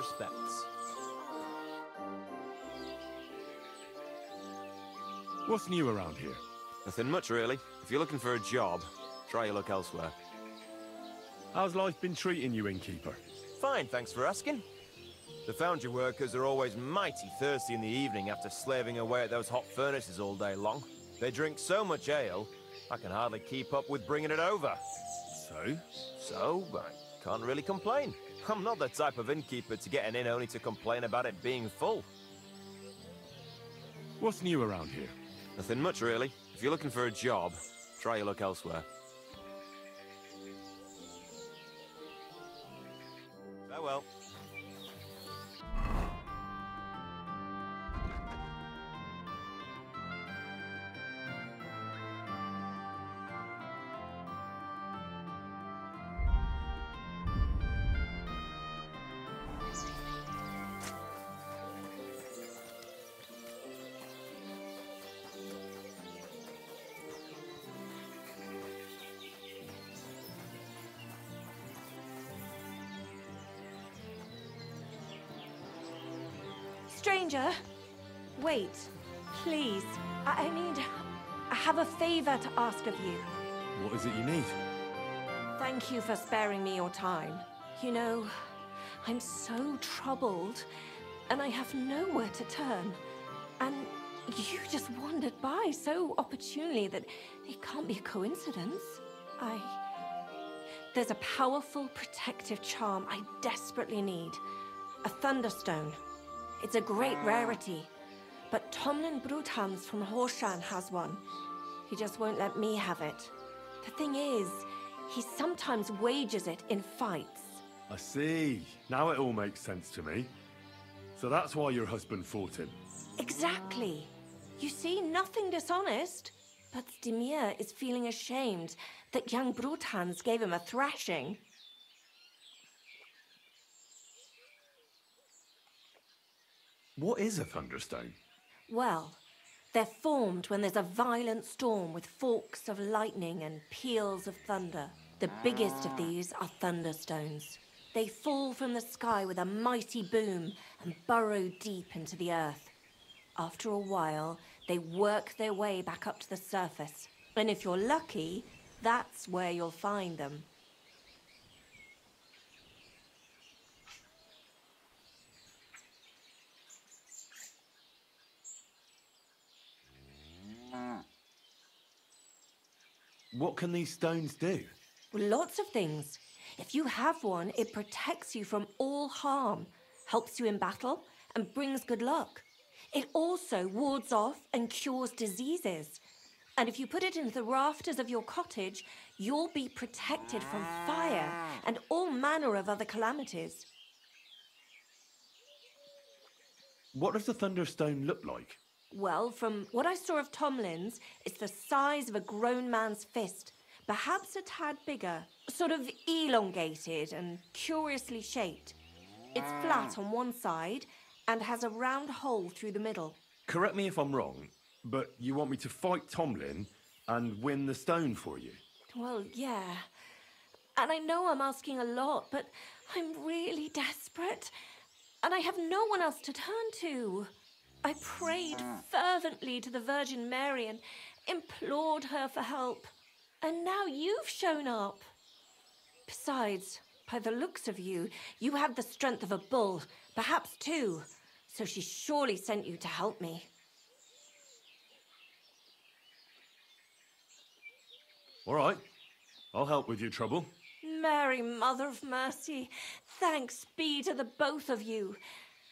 respects. What's new around here? Nothing much, really. If you're looking for a job, try your luck elsewhere. How's life been treating you, innkeeper? Fine, thanks for asking. The foundry workers are always mighty thirsty in the evening after slaving away at those hot furnaces all day long. They drink so much ale, I can hardly keep up with bringing it over. So, I can't really complain. I'm not the type of innkeeper to get an inn only to complain about it being full. What's new around here? Nothing much, really. If you're looking for a job, try your luck elsewhere. Farewell. Stranger, wait, please. I have a favor to ask of you. What is it you need? Thank you for sparing me your time. You know, I'm so troubled, and I have nowhere to turn. And you just wandered by so opportunely that it can't be a coincidence. There's a powerful protective charm I desperately need. A thunderstone. It's a great rarity, but Tomlin Bruthans from Horshan has one. He just won't let me have it. The thing is, he sometimes wages it in fights. I see. Now it all makes sense to me. So that's why your husband fought him. Exactly. You see, nothing dishonest. But Stimir is feeling ashamed that young Bruthans gave him a thrashing. What is a thunderstone? Well, they're formed when there's a violent storm with forks of lightning and peals of thunder. The biggest of these are thunderstones. They fall from the sky with a mighty boom and burrow deep into the earth. After a while, they work their way back up to the surface. And if you're lucky, that's where you'll find them. What can these stones do? Well, lots of things. If you have one, it protects you from all harm, helps you in battle, and brings good luck. It also wards off and cures diseases. And if you put it into the rafters of your cottage, you'll be protected from fire and all manner of other calamities. What does the thunderstone look like? Well, from what I saw of Tomlin's, it's the size of a grown man's fist, perhaps a tad bigger, sort of elongated and curiously shaped. It's flat on one side and has a round hole through the middle. Correct me if I'm wrong, but you want me to fight Tomlin and win the stone for you? Well, yeah. And I know I'm asking a lot, but I'm really desperate. And I have no one else to turn to. I prayed fervently to the Virgin Mary and implored her for help. And now you've shown up. Besides, by the looks of you, you have the strength of a bull, perhaps two. So she surely sent you to help me. All right. I'll help with your trouble. Mary, Mother of Mercy, thanks be to the both of you.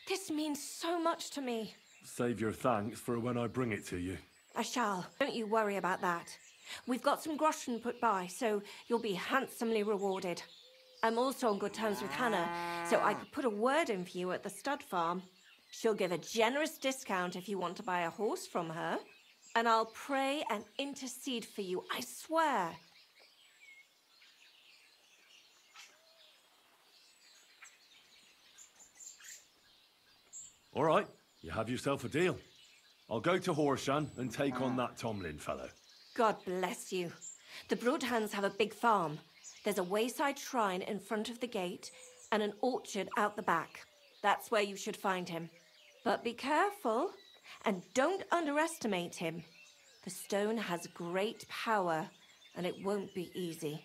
This means so much to me. Save your thanks for when I bring it to you. I shall. Don't you worry about that. We've got some groschen put by, so you'll be handsomely rewarded. I'm also on good terms with Hannah, so I could put a word in for you at the stud farm. She'll give a generous discount if you want to buy a horse from her. And I'll pray and intercede for you, I swear. All right. You have yourself a deal. I'll go to Horshan and take on that Tomlin fellow. God bless you. The Broadhands have a big farm. There's a wayside shrine in front of the gate and an orchard out the back. That's where you should find him. But be careful, and don't underestimate him. The stone has great power, and it won't be easy.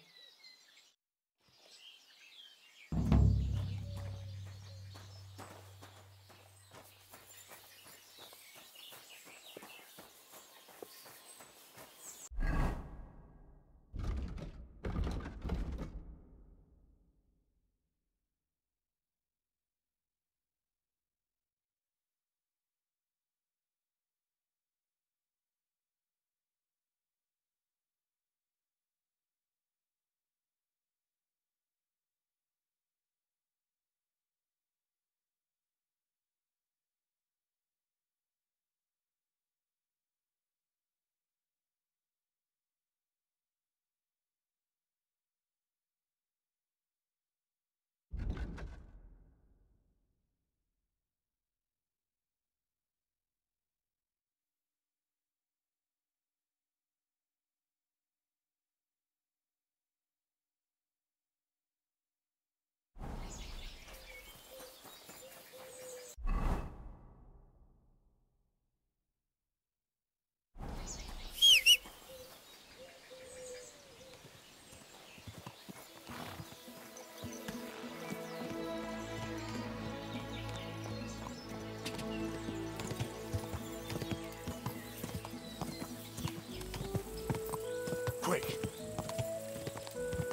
Quick!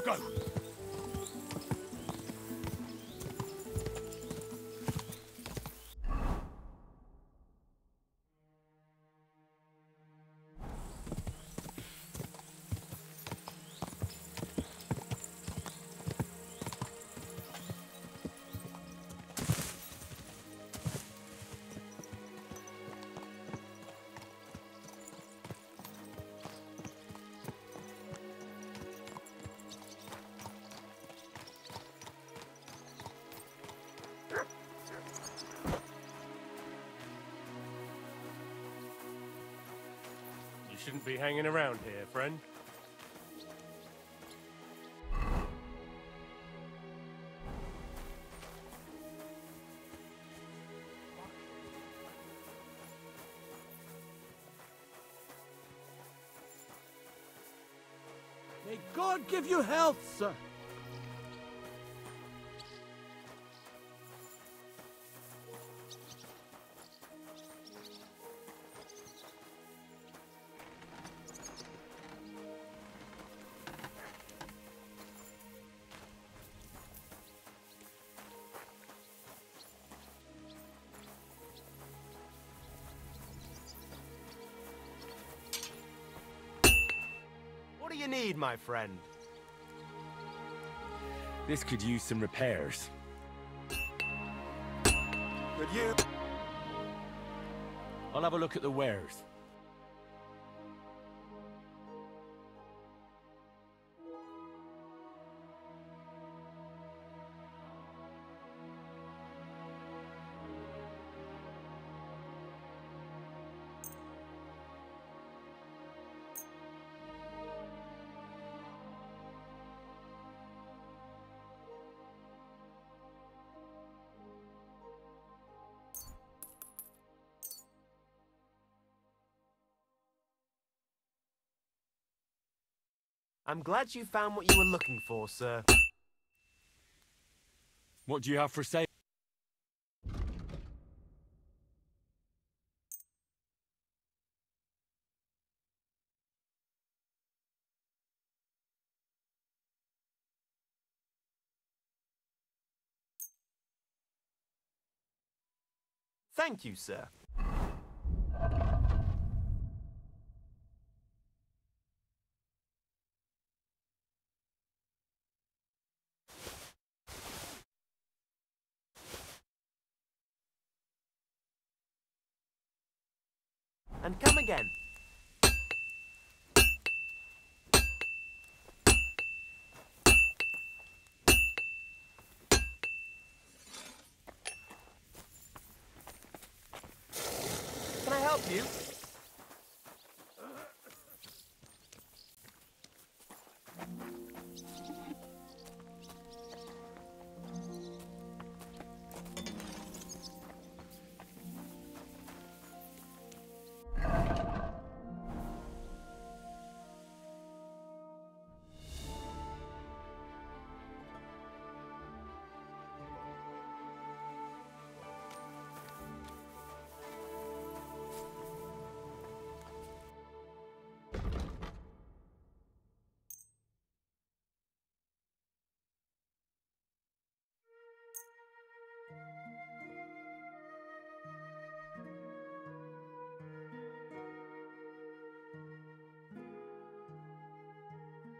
Go! You shouldn't be hanging around here, friend. May God give you health, sir. What do you need, my friend? This could use some repairs. Could you? I'll have a look at the wares. I'm glad you found what you were looking for, sir. What do you have for sale? Thank you, sir. And come again. Can I help you?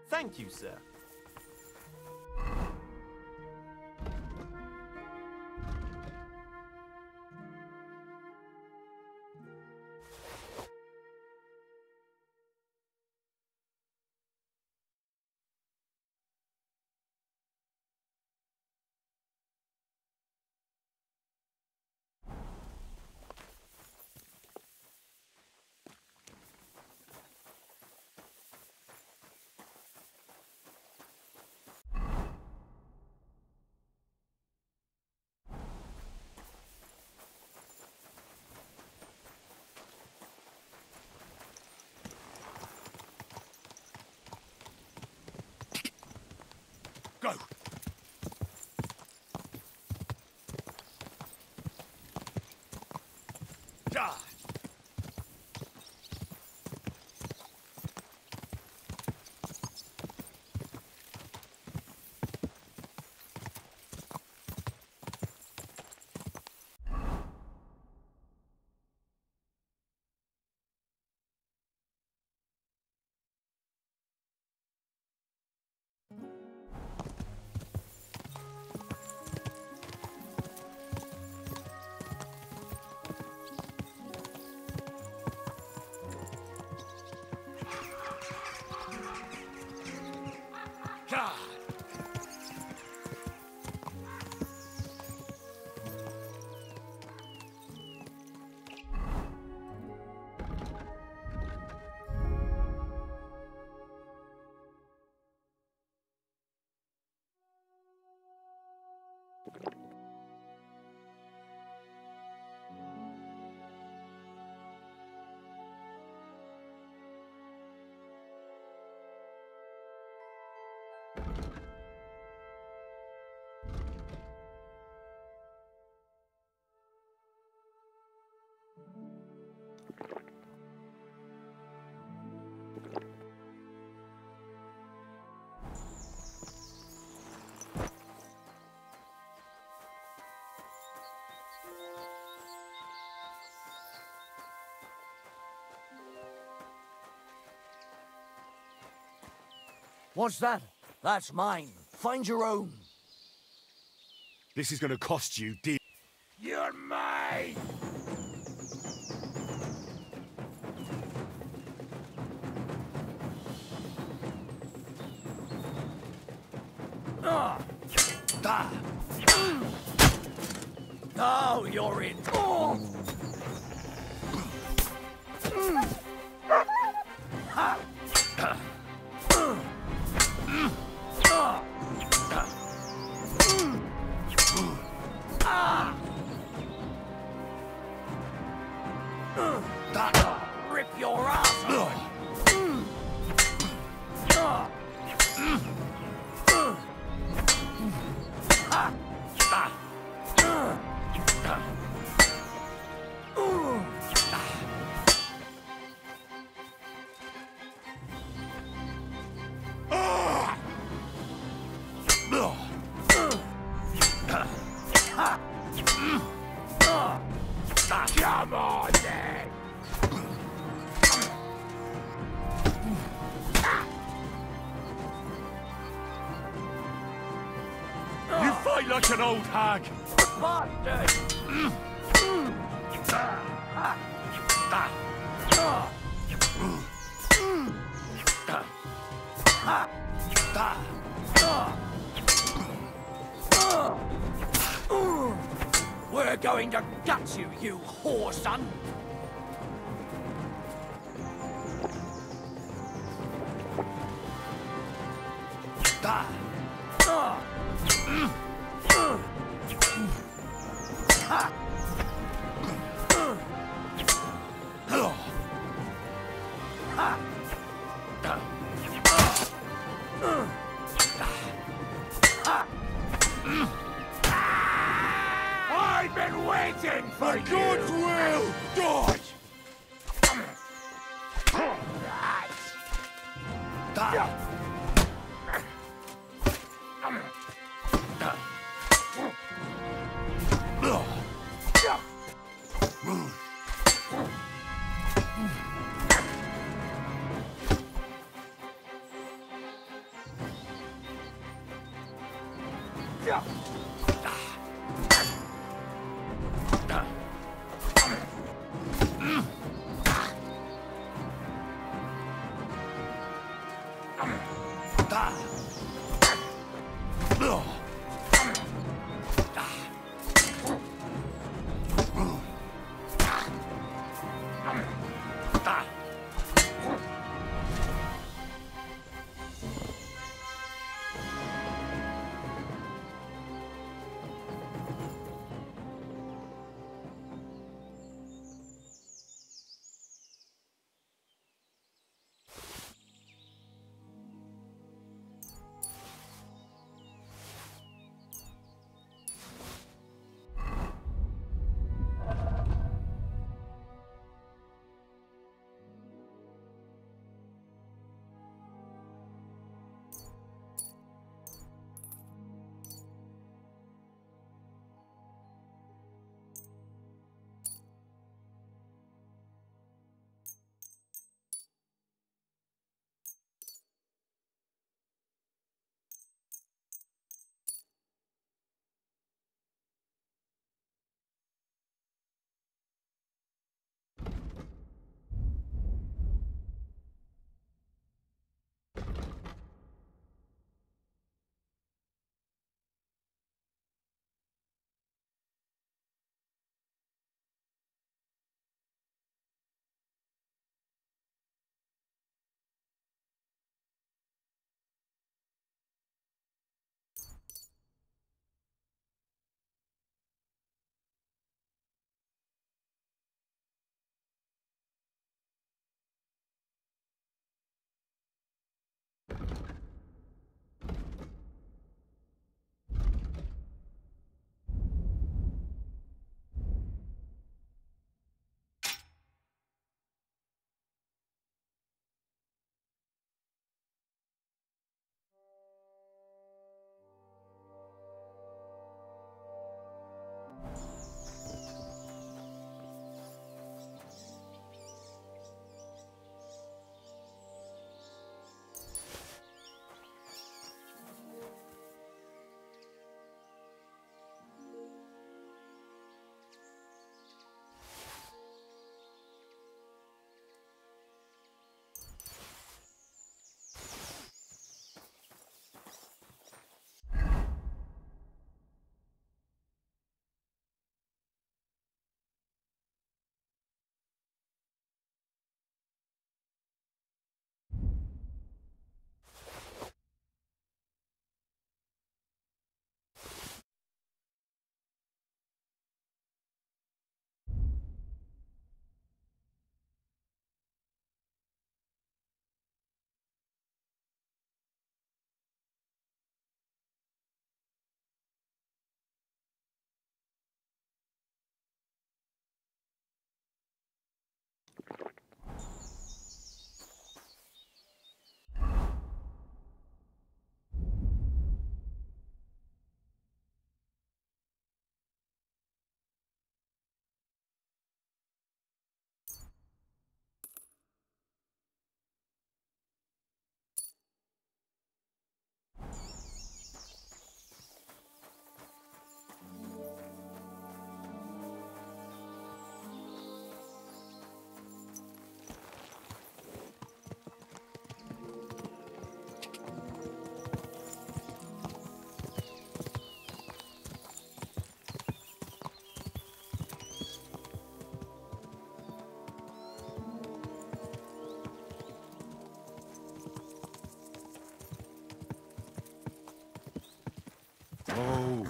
Thank you, sir. Go! Charge! What's that? That's mine. Find your own. This is going to cost you dear. You're mine! Now you're in. Rip your ass off. Come on, then! You fight like an old hag! Bastard! We're going to gut you, you whore son! I've been waiting for you! God's will! Die!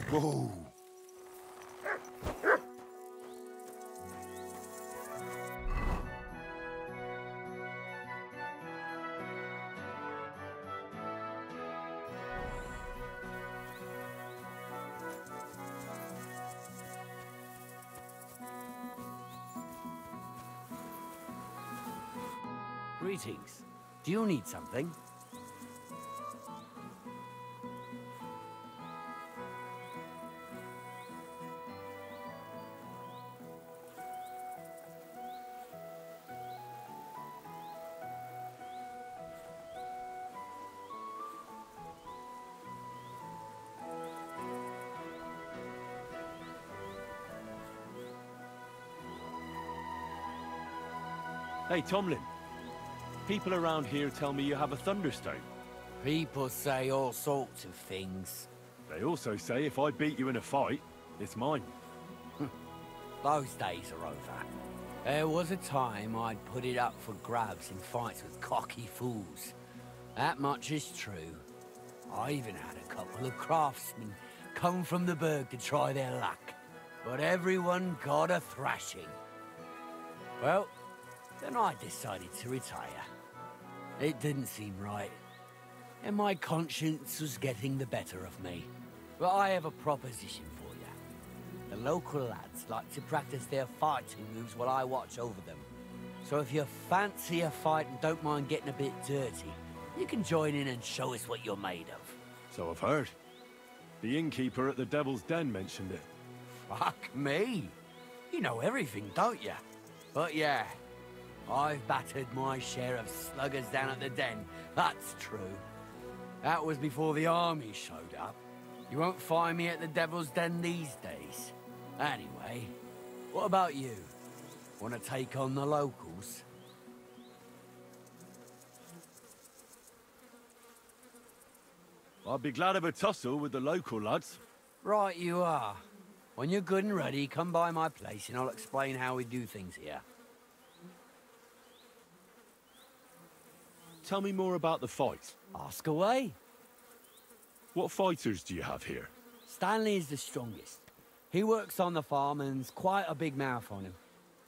Whoa. Greetings. Do you need something? Hey, Tomlin. People around here tell me you have a thunderstone. People say all sorts of things. They also say if I beat you in a fight, it's mine. Those days are over. There was a time I'd put it up for grabs in fights with cocky fools. That much is true. I even had a couple of craftsmen come from the burg to try their luck. But everyone got a thrashing. Well, then I decided to retire. It didn't seem right, and my conscience was getting the better of me. But I have a proposition for you. The local lads like to practice their fighting moves while I watch over them. So if you fancy a fight and don't mind getting a bit dirty, you can join in and show us what you're made of. So I've heard. The innkeeper at the Devil's Den mentioned it. Fuck me. You know everything, don't you? But yeah, I've battered my share of sluggers down at the den, that's true. That was before the army showed up. You won't find me at the Devil's Den these days. Anyway, what about you? Want to take on the locals? I'd be glad of a tussle with the local lads. Right you are. When you're good and ready, come by my place and I'll explain how we do things here. Tell me more about the fight. Ask away. What fighters do you have here? Stanley is the strongest. He works on the farm and's quite a big mouth on him.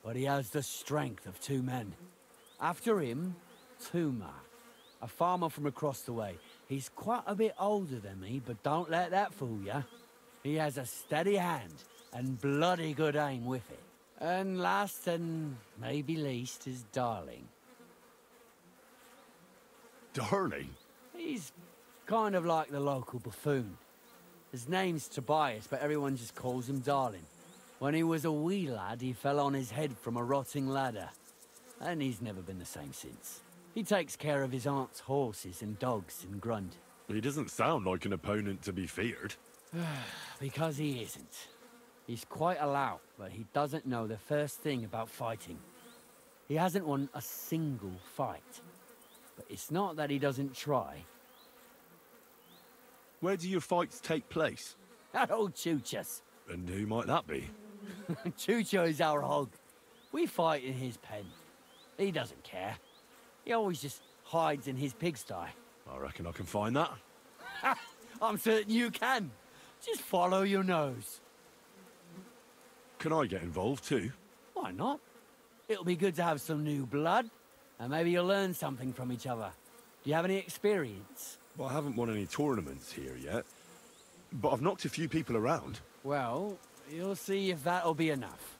But he has the strength of 2 men. After him, Tuma, a farmer from across the way. He's quite a bit older than me, but don't let that fool you. He has a steady hand and bloody good aim with it. And last and maybe least is Darling. Darling? He's kind of like the local buffoon. His name's Tobias, but everyone just calls him Darling. When he was a wee lad, he fell on his head from a rotting ladder. And he's never been the same since. He takes care of his aunt's horses and dogs in Grund. He doesn't sound like an opponent to be feared. Because he isn't. He's quite a lout, but he doesn't know the first thing about fighting. He hasn't won a single fight. But it's not that he doesn't try. Where do your fights take place? That old Chucha's. And who might that be? Chucho is our hog. We fight in his pen. He doesn't care. He always just hides in his pigsty. I reckon I can find that. I'm certain you can. Just follow your nose. Can I get involved too? Why not? It'll be good to have some new blood. And maybe you'll learn something from each other. Do you have any experience? Well, I haven't won any tournaments here yet. But I've knocked a few people around. Well, you'll see if that'll be enough.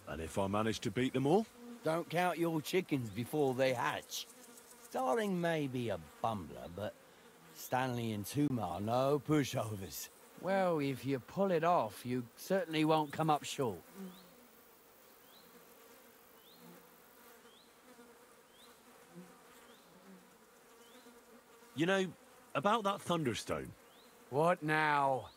And if I manage to beat them all? Don't count your chickens before they hatch. Darling may be a bumbler, but Stanley and Tuma are no pushovers. Well, if you pull it off, you certainly won't come up short. You know, about that thunderstone. What now?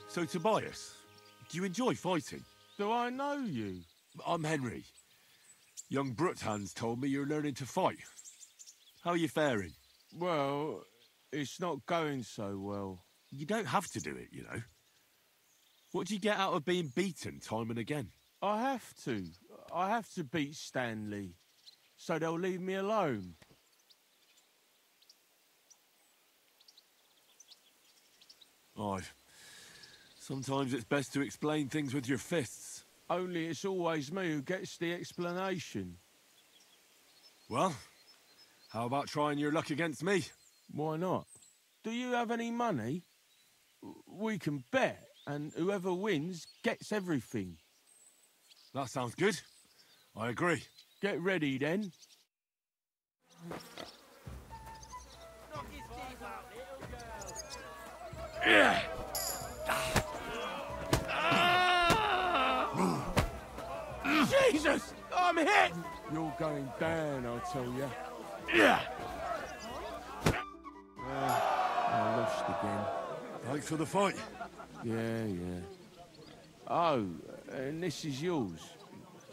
So, Tobias, do you enjoy fighting? Do I know you? I'm Henry. Young Bruthan's told me you're learning to fight. How are you faring? Well, it's not going so well. You don't have to do it, you know. What do you get out of being beaten time and again? I have to. I have to beat Stanley, so they'll leave me alone. Aye. Sometimes it's best to explain things with your fists. Only it's always me who gets the explanation. Well, how about trying your luck against me? Why not? Do you have any money? We can bet, and whoever wins gets everything. That sounds good. I agree. Get ready, then. Jesus! I'm hit! You're going down, I tell you. I lost again. Thanks for the fight. Yeah. Oh, and this is yours.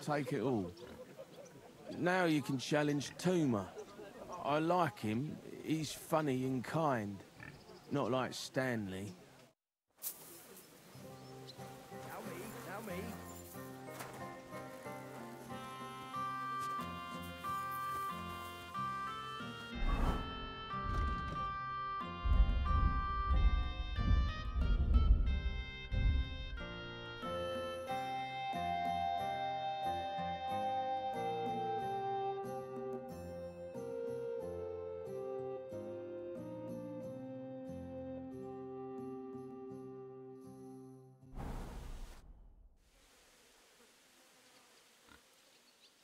Take it all. Now you can challenge Tuma. I like him. He's funny and kind. Not like Stanley. Now me.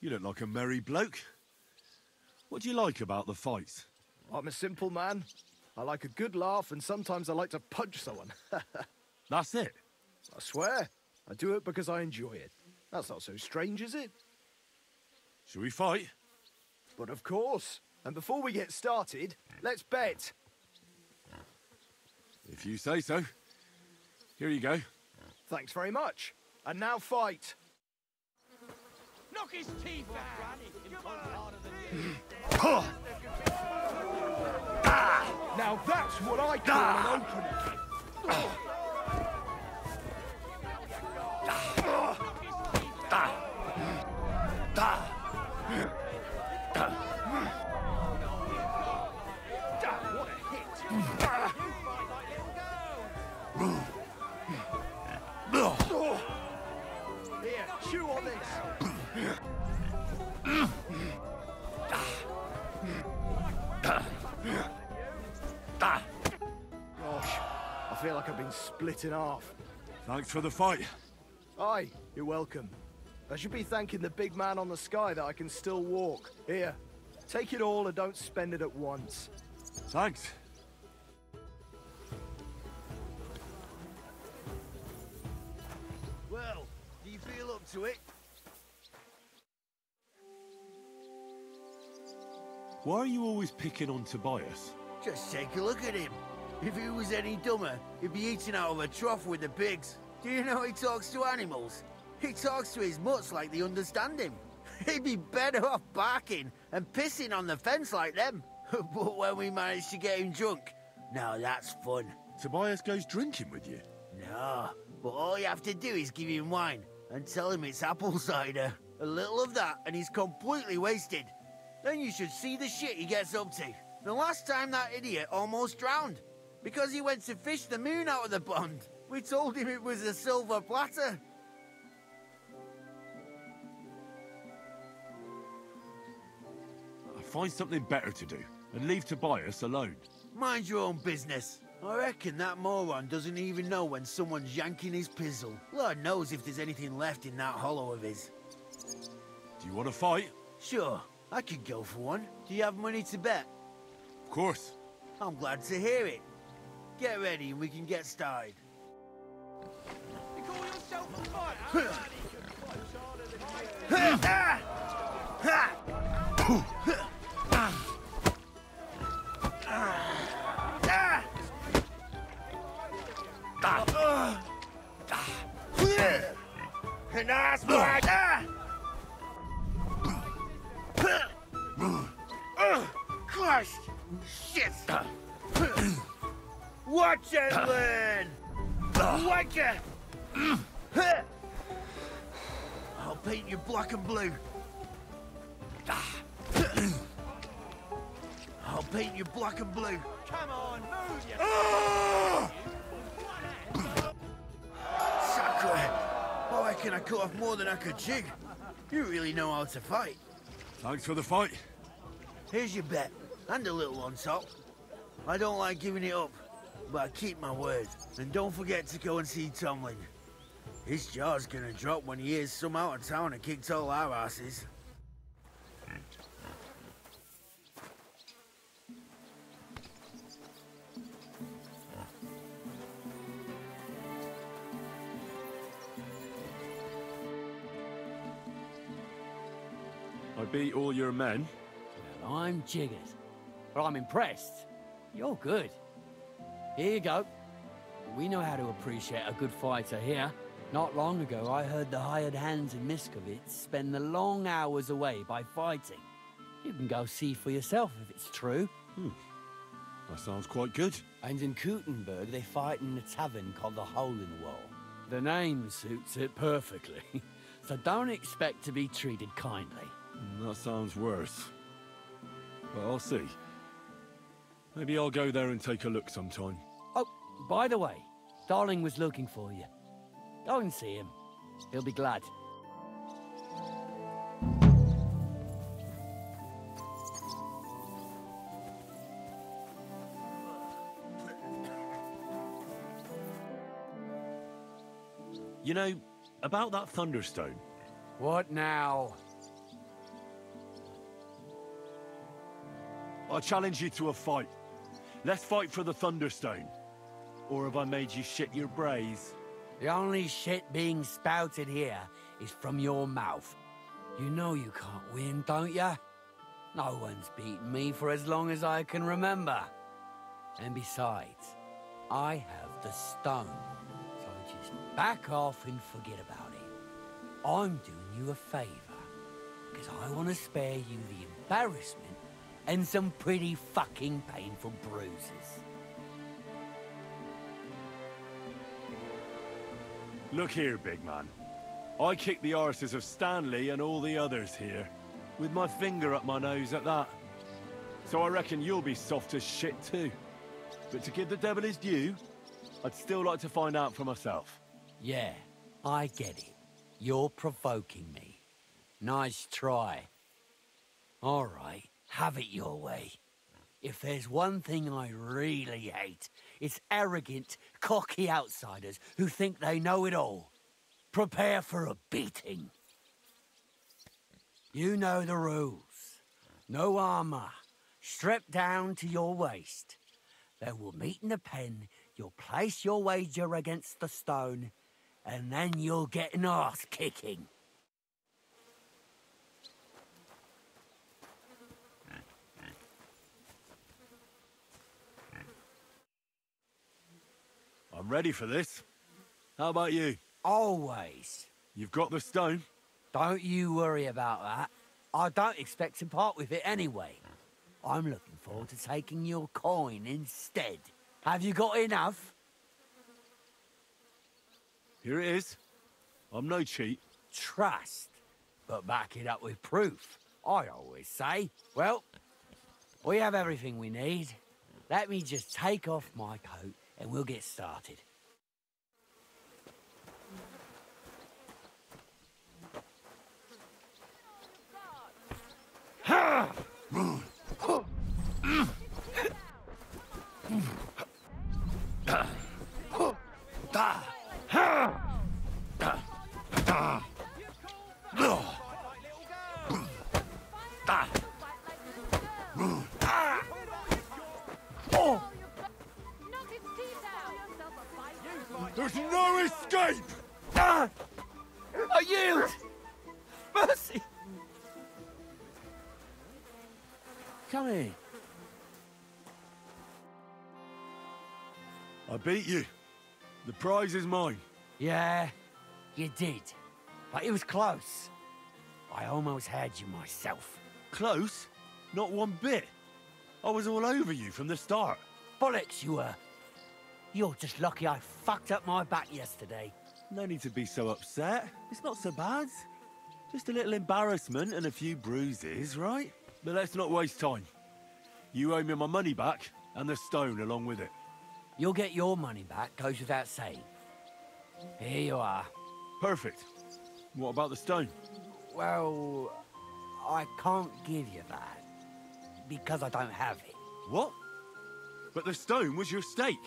You look like a merry bloke. What do you like about the fights? I'm a simple man. I like a good laugh, and sometimes I like to punch someone. That's it? I swear. I do it because I enjoy it. That's not so strange, is it? Shall we fight? But of course. And before we get started, let's bet. If you say so. Here you go. Thanks very much. And now fight. Knock his teeth Now that's what I call an opening. What a hit. Here, chew on this. Gosh, I feel like I've been split in half. Thanks for the fight. Aye, you're welcome. I should be thanking the big man on the sky that I can still walk. Here, take it all and don't spend it at once. Thanks. Well, do you feel up to it? Why are you always picking on Tobias? Just take a look at him. If he was any dumber, he'd be eating out of a trough with the pigs. Do you know he talks to animals? He talks to his mutts like they understand him. He'd be better off barking and pissing on the fence like them. But when we manage to get him drunk, now that's fun. Tobias goes drinking with you? No, but all you have to do is give him wine and tell him it's apple cider. A little of that and he's completely wasted. Then you should see the shit he gets up to. The last time that idiot almost drowned because he went to fish the moon out of the pond. We told him it was a silver platter. Find something better to do and leave Tobias alone. Mind your own business. I reckon that moron doesn't even know when someone's yanking his pizzle. Lord knows if there's anything left in that hollow of his. Do you want to fight? Sure, I could go for one. Do you have money to bet? Of course. I'm glad to hear it. Get ready and we can get started. You call yourself a fighter? Nice one! Christ! Shit! Watch and learn! Wanker! I'll paint you black and blue. I'll paint you black and blue. Come on, move you. Sacre! I reckon I cut off more than I could jig. You really know how to fight. Thanks for the fight. Here's your bet, and a little on top. I don't like giving it up, but I keep my word. And don't forget to go and see Tomlin. His jaw's gonna drop when he hears some out of town and kicked all our asses. I beat all your men. Well, I'm jiggered. But I'm impressed. You're good. Here you go. We know how to appreciate a good fighter here. Not long ago, I heard the hired hands in Miskovitz spend the long hours away by fighting. You can go see for yourself if it's true. That sounds quite good. And in Kuttenberg, they fight in a tavern called the Hole in the Wall. The name suits it perfectly. So don't expect to be treated kindly. That sounds worse. But I'll see. Maybe I'll go there and take a look sometime. Oh, by the way, Darling was looking for you. Go and see him. He'll be glad. You know, about that Thunderstone. What now? I challenge you to a fight. Let's fight for the Thunderstone. Or have I made you shit your brays? The only shit being spouted here is from your mouth. You know you can't win, don't ya? No one's beaten me for as long as I can remember. And besides, I have the stone. So just back off and forget about it. I'm doing you a favor. Because I want to spare you the embarrassment and some pretty fucking painful bruises. Look here, big man. I kicked the arses of Stanley and all the others here, with my finger up my nose at that. So I reckon you'll be soft as shit too. But to give the devil his due, I'd still like to find out for myself. Yeah, I get it. You're provoking me. Nice try. All right, have it your way. If there's one thing I really hate, it's arrogant, cocky outsiders who think they know it all. Prepare for a beating. You know the rules. No armor. Stripped down to your waist. Then we'll meet in the pen, you'll place your wager against the stone, and then you'll get an arse kicking. I'm ready for this. How about you? Always. You've got the stone? Don't you worry about that. I don't expect to part with it anyway. I'm looking forward to taking your coin instead. Have you got enough? Here it is. I'm no cheat. Trust, but back it up with proof, I always say. Well, we have everything we need. Let me just take off my coat and we'll get started. There's no escape! I yield! Mercy! Come in. I beat you. The prize is mine. Yeah, you did. But it was close. I almost had you myself. Close? Not one bit. I was all over you from the start. Bollocks, you were. You're just lucky I fucked up my back yesterday. No need to be so upset. It's not so bad. Just a little embarrassment and a few bruises, right? But let's not waste time. You owe me my money back, and the stone along with it. You'll get your money back, goes without saying. Here you are. Perfect. What about the stone? Well, I can't give you that, because I don't have it. What? But the stone was your stake.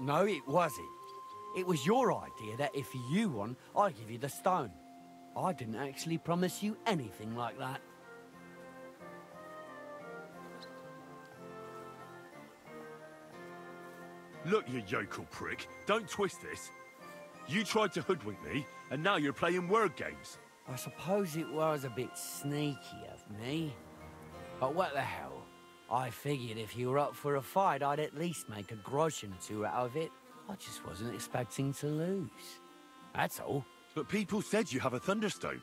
No, it wasn't. It was your idea that if you won, I'd give you the stone. I didn't actually promise you anything like that. Look, you yokel prick. Don't twist this. You tried to hoodwink me, and now you're playing word games. I suppose it was a bit sneaky of me. But what the hell? I figured if you were up for a fight, I'd at least make a groschen or two out of it. I just wasn't expecting to lose. That's all. But people said you have a thunderstone.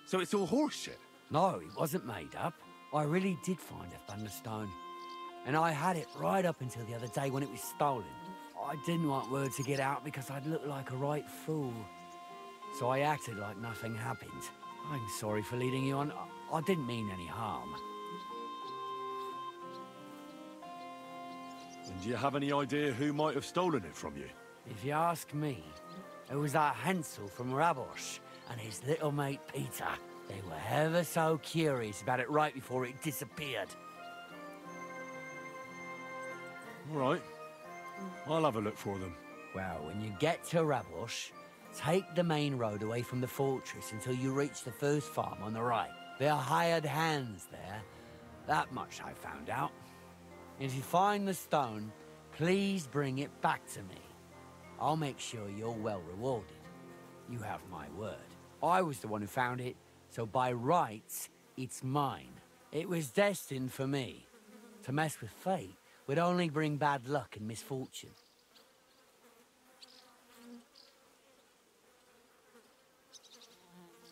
So it's all horseshit. No, it wasn't made up. I really did find a thunderstone. And I had it right up until the other day when it was stolen. I didn't want word to get out because I'd look like a right fool. So I acted like nothing happened. I'm sorry for leading you on. I didn't mean any harm. And do you have any idea who might have stolen it from you? If you ask me, it was that Hansel from Rabosh and his little mate Peter. They were ever so curious about it right before it disappeared. All right. I'll have a look for them. Well, when you get to Rabosh, take the main road away from the fortress until you reach the first farm on the right. There are hired hands there. That much I found out. If you find the stone, please bring it back to me. I'll make sure you're well rewarded. You have my word. I was the one who found it, so by rights, it's mine. It was destined for me. To mess with fate would only bring bad luck and misfortune.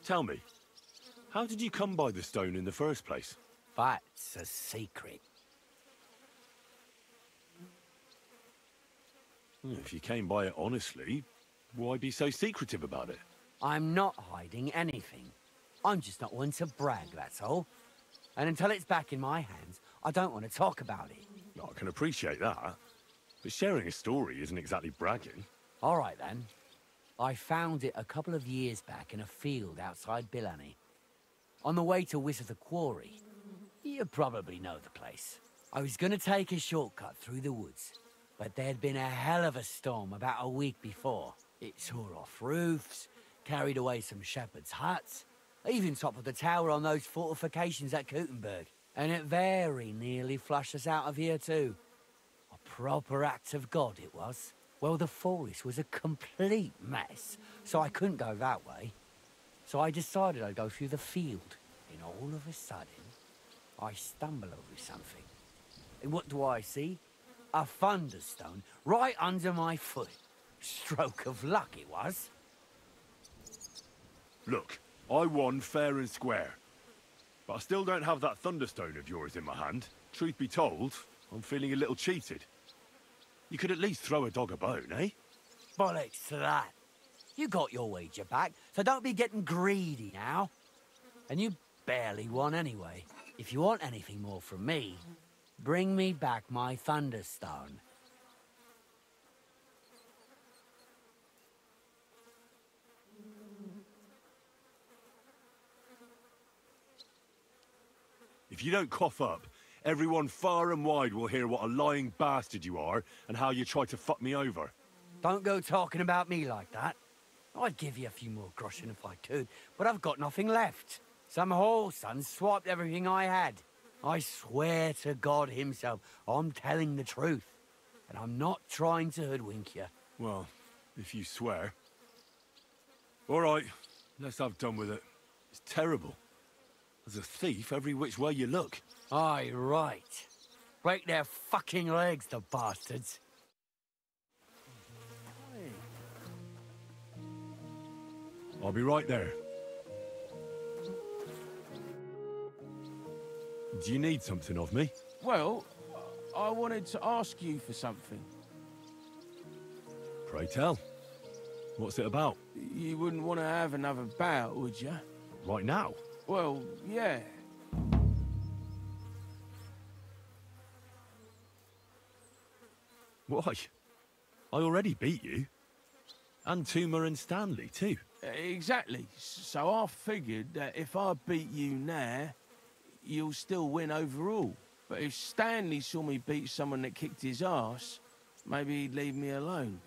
Tell me, how did you come by the stone in the first place? That's a secret. If you came by it honestly, why be so secretive about it? I'm not hiding anything. I'm just not one to brag, that's all. And until it's back in my hands, I don't want to talk about it. I can appreciate that, but sharing a story isn't exactly bragging. All right, then. I found it a couple of years back in a field outside Billany. On the way to Wizard the Quarry. You probably know the place. I was going to take a shortcut through the woods, but there'd been a hell of a storm about a week before. It tore off roofs, carried away some shepherds' huts, even toppled the tower on those fortifications at Kuttenberg. And it very nearly flushed us out of here too. A proper act of God it was. Well, the forest was a complete mess, so I couldn't go that way. So I decided I'd go through the field. And all of a sudden, I stumble over something. And what do I see? A thunderstone right under my foot. Stroke of luck it was. Look, I won fair and square. But I still don't have that thunderstone of yours in my hand. Truth be told, I'm feeling a little cheated. You could at least throw a dog a bone, eh? Bollocks to that. You got your wager back, so don't be getting greedy now. And you barely won anyway. If you want anything more from me, bring me back my thunderstone. If you don't cough up, everyone far and wide will hear what a lying bastard you are and how you tried to fuck me over. Don't go talking about me like that. I'd give you a few more groschen if I could, but I've got nothing left. Some whoreson swiped everything I had. I swear to God himself, I'm telling the truth. And I'm not trying to hoodwink you. Well, if you swear. All right, let's have done with it. It's terrible. There's a thief every which way you look. Aye, right. Break their fucking legs, the bastards. I'll be right there. Do you need something of me? Well, I wanted to ask you for something. Pray tell. What's it about? You wouldn't want to have another bout, would you? Right now? Well, yeah. Why? I already beat you. And Tuma and Stanley, too. Exactly. So I figured that if I beat you now, you'll still win overall. But if Stanley saw me beat someone that kicked his ass, maybe he'd leave me alone.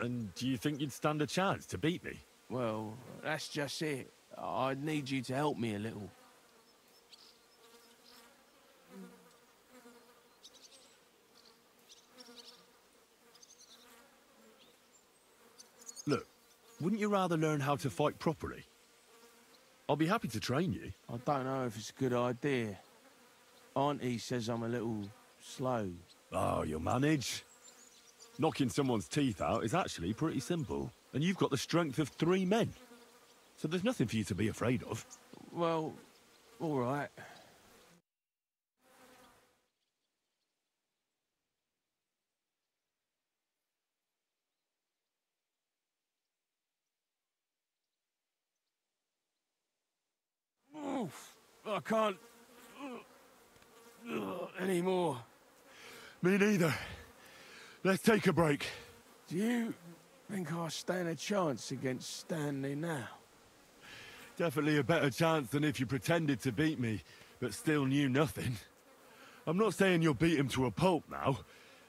And do you think you'd stand a chance to beat me? Well, that's just it. I'd need you to help me a little. Look, wouldn't you rather learn how to fight properly? I'll be happy to train you. I don't know if it's a good idea. Auntie says I'm a little slow. Oh, you'll manage. Knocking someone's teeth out is actually pretty simple. And you've got the strength of 3 men. So there's nothing for you to be afraid of. Well, all right. Oof, I can't anymore. Me neither. Let's take a break. Do you think I stand a chance against Stanley now? Definitely a better chance than if you pretended to beat me, but still knew nothing. I'm not saying you'll beat him to a pulp now,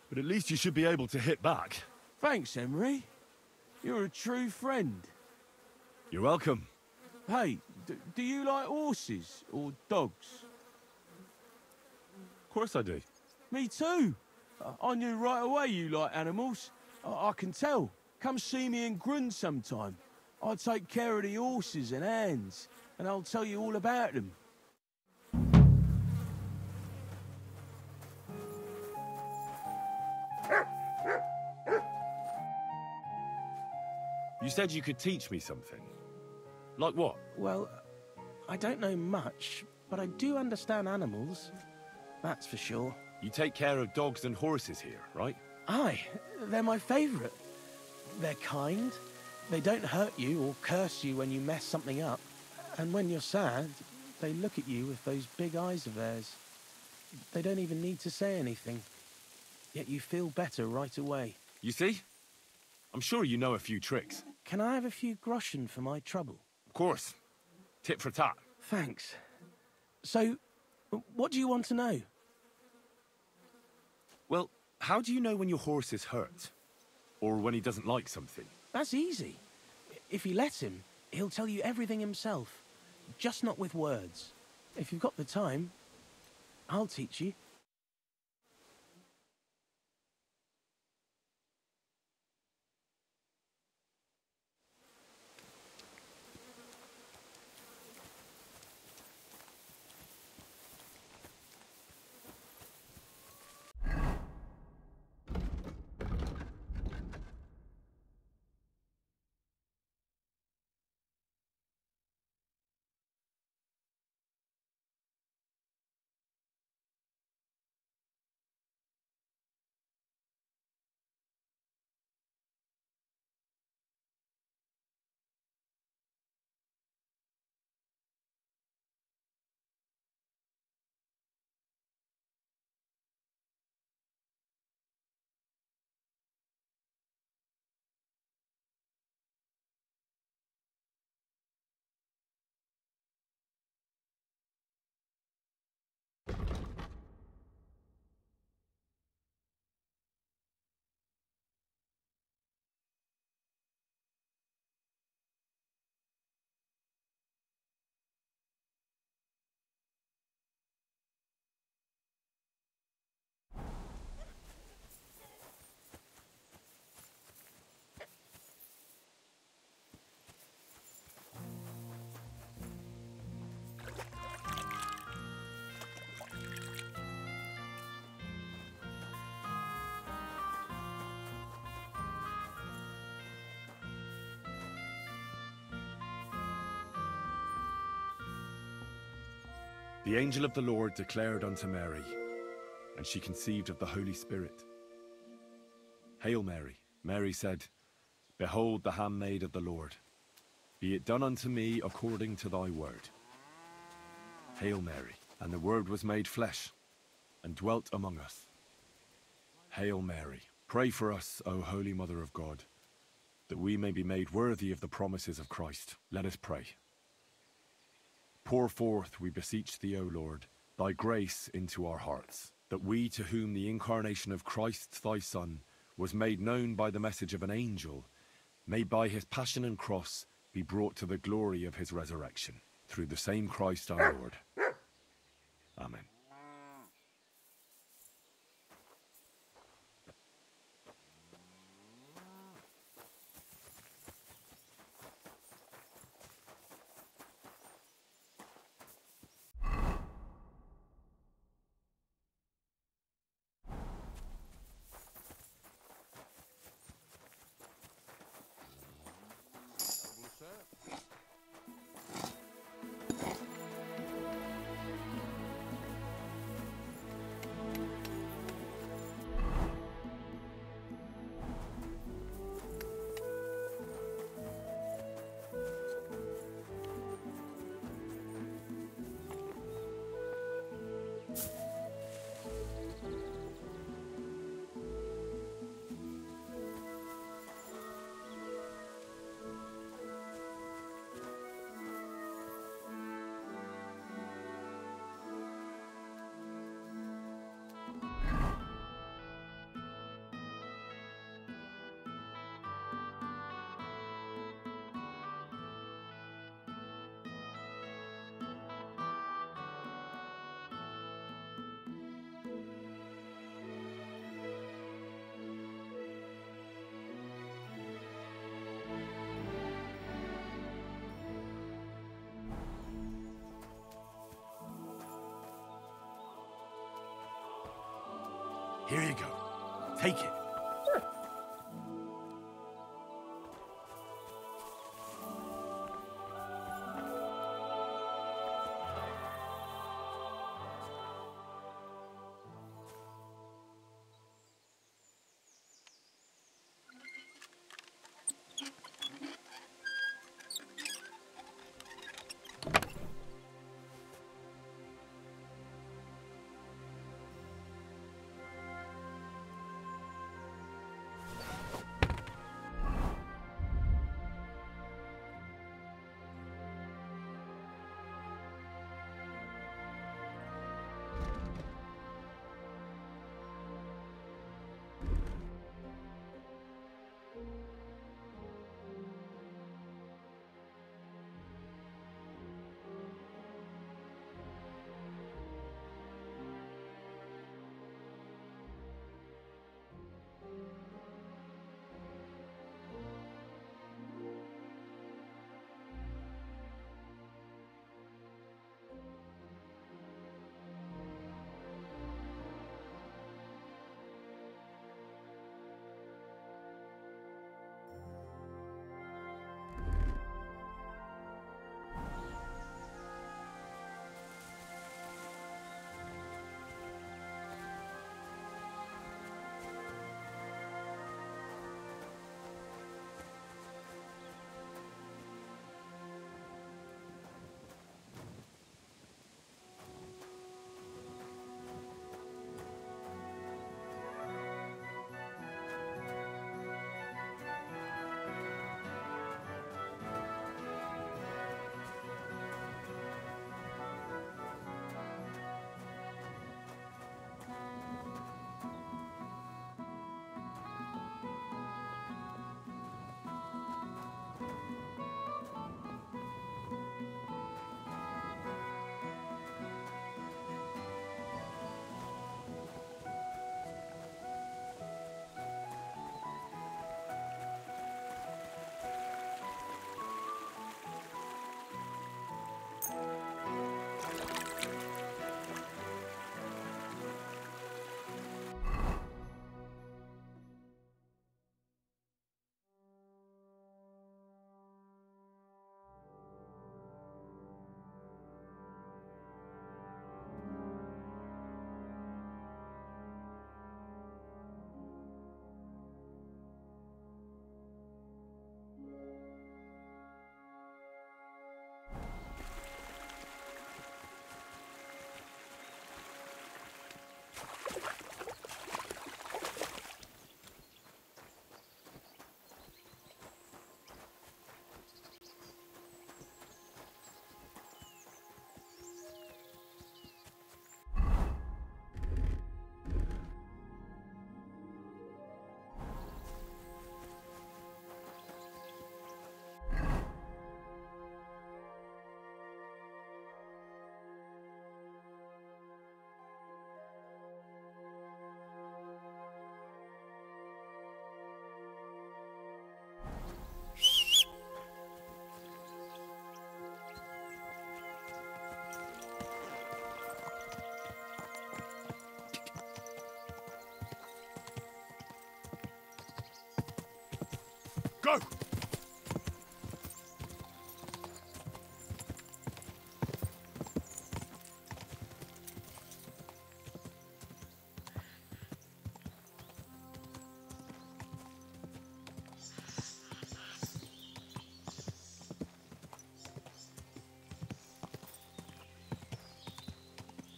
but at least you should be able to hit back. Thanks, Emery. You're a true friend. You're welcome. Hey, do you like horses or dogs? Of course I do. Me too. I knew right away you like animals. I can tell. Come see me in Grun sometime. I'll take care of the horses and hands, and I'll tell you all about them. You said you could teach me something. Like what? Well, I don't know much, but I do understand animals. That's for sure. You take care of dogs and horses here, right? Aye, they're my favourite. They're kind, they don't hurt you or curse you when you mess something up. And when you're sad, they look at you with those big eyes of theirs. They don't even need to say anything. Yet you feel better right away. You see? I'm sure you know a few tricks. Can I have a few groschen for my trouble? Of course. Tit for tat. Thanks. So, what do you want to know? Well, how do you know when your horse is hurt? Or when he doesn't like something? That's easy. If you let him, he'll tell you everything himself. Just not with words. If you've got the time, I'll teach you. The angel of the Lord declared unto Mary, and she conceived of the Holy Spirit. Hail Mary, Mary said, Behold the handmaid of the Lord. Be it done unto me according to thy word. Hail Mary, and the Word was made flesh, and dwelt among us. Hail Mary, pray for us, O Holy Mother of God, that we may be made worthy of the promises of Christ. Let us pray. Pour forth, we beseech thee, O Lord, thy grace into our hearts, that we, to whom the incarnation of Christ thy Son was made known by the message of an angel, may by his passion and cross be brought to the glory of his resurrection. Through the same Christ our Lord. Amen. Here you go. Take it.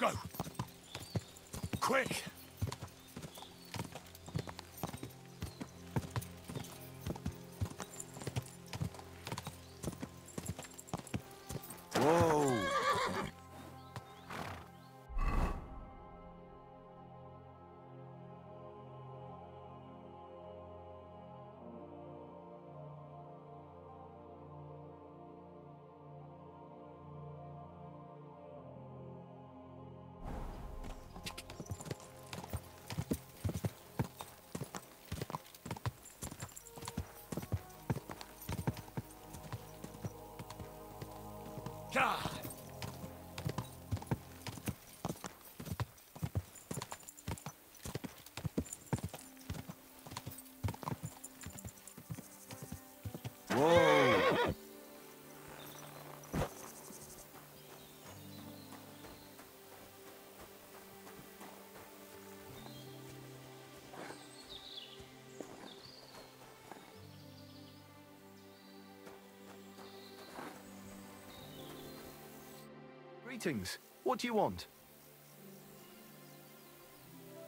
Go! Quick! Whoa! God! Whoa! Greetings. What do you want?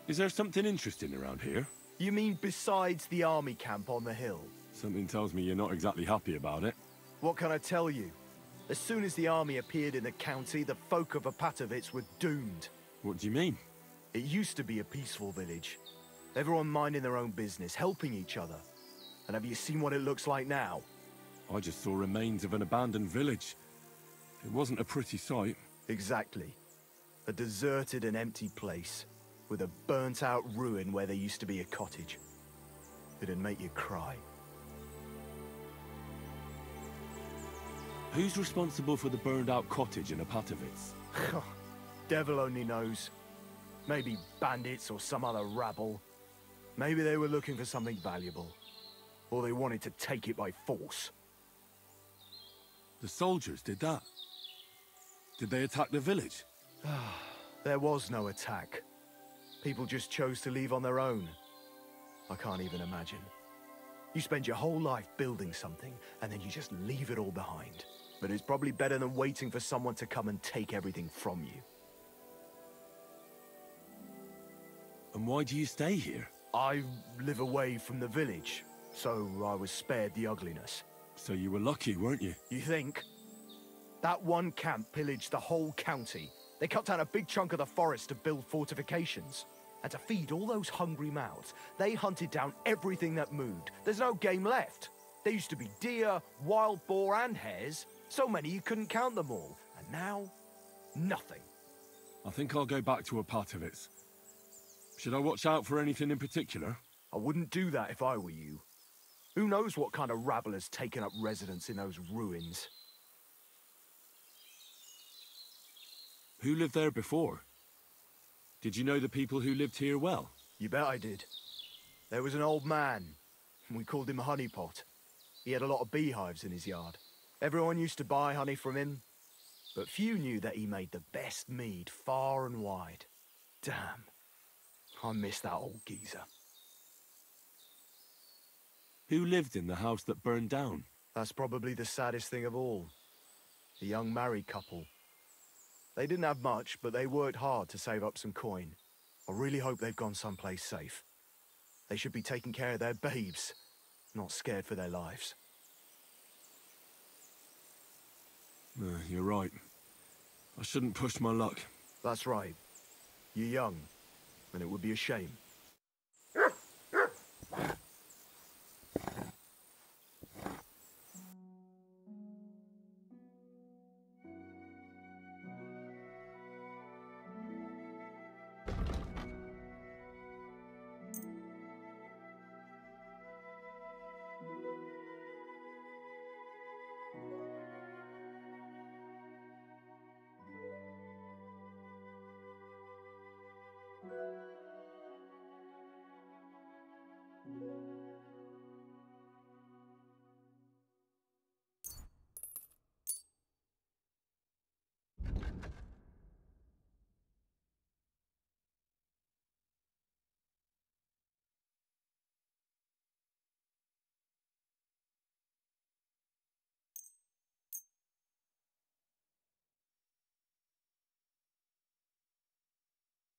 Is there something interesting around here? You mean besides the army camp on the hill? Something tells me you're not exactly happy about it. What can I tell you? As soon as the army appeared in the county, the folk of Apatovitz were doomed. What do you mean? It used to be a peaceful village. Everyone minding their own business, helping each other. And have you seen what it looks like now? I just saw remains of an abandoned village. It wasn't a pretty sight. Exactly. A deserted and empty place, with a burnt-out ruin where there used to be a cottage. It'd make you cry. Who's responsible for the burned-out cottage in Apatovitz? Devil only knows. Maybe bandits or some other rabble. Maybe they were looking for something valuable. Or they wanted to take it by force. The soldiers did that? Did they attack the village? There was no attack. People just chose to leave on their own. I can't even imagine. You spend your whole life building something, and then you just leave it all behind. But it's probably better than waiting for someone to come and take everything from you. And why do you stay here? I live away from the village, so I was spared the ugliness. So you were lucky, weren't you? You think? That one camp pillaged the whole county. They cut down a big chunk of the forest to build fortifications. And to feed all those hungry mouths, they hunted down everything that moved. There's no game left. There used to be deer, wild boar, and hares. So many you couldn't count them all. And now, nothing. I think I'll go back to Apatovitz. Should I watch out for anything in particular? I wouldn't do that if I were you. Who knows what kind of rabble has taken up residence in those ruins? Who lived there before? Did you know the people who lived here well? You bet I did. There was an old man. We called him Honeypot. He had a lot of beehives in his yard. Everyone used to buy honey from him, but few knew that he made the best mead far and wide. Damn. I miss that old geezer. Who lived in the house that burned down? That's probably the saddest thing of all. A young married couple. They didn't have much, but they worked hard to save up some coin. I really hope they've gone someplace safe. They should be taking care of their babes, not scared for their lives. You're right. I shouldn't push my luck. That's right. You're young, and it would be a shame.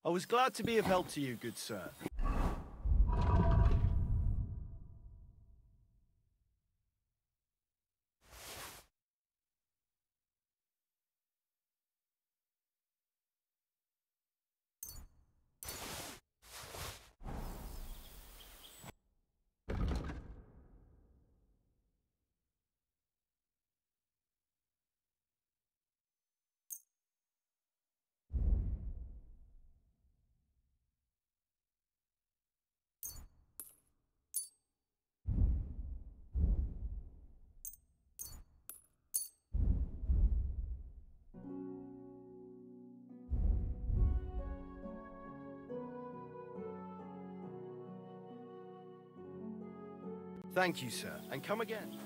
I was glad to be of help to you, good sir. Thank you, sir, and come again.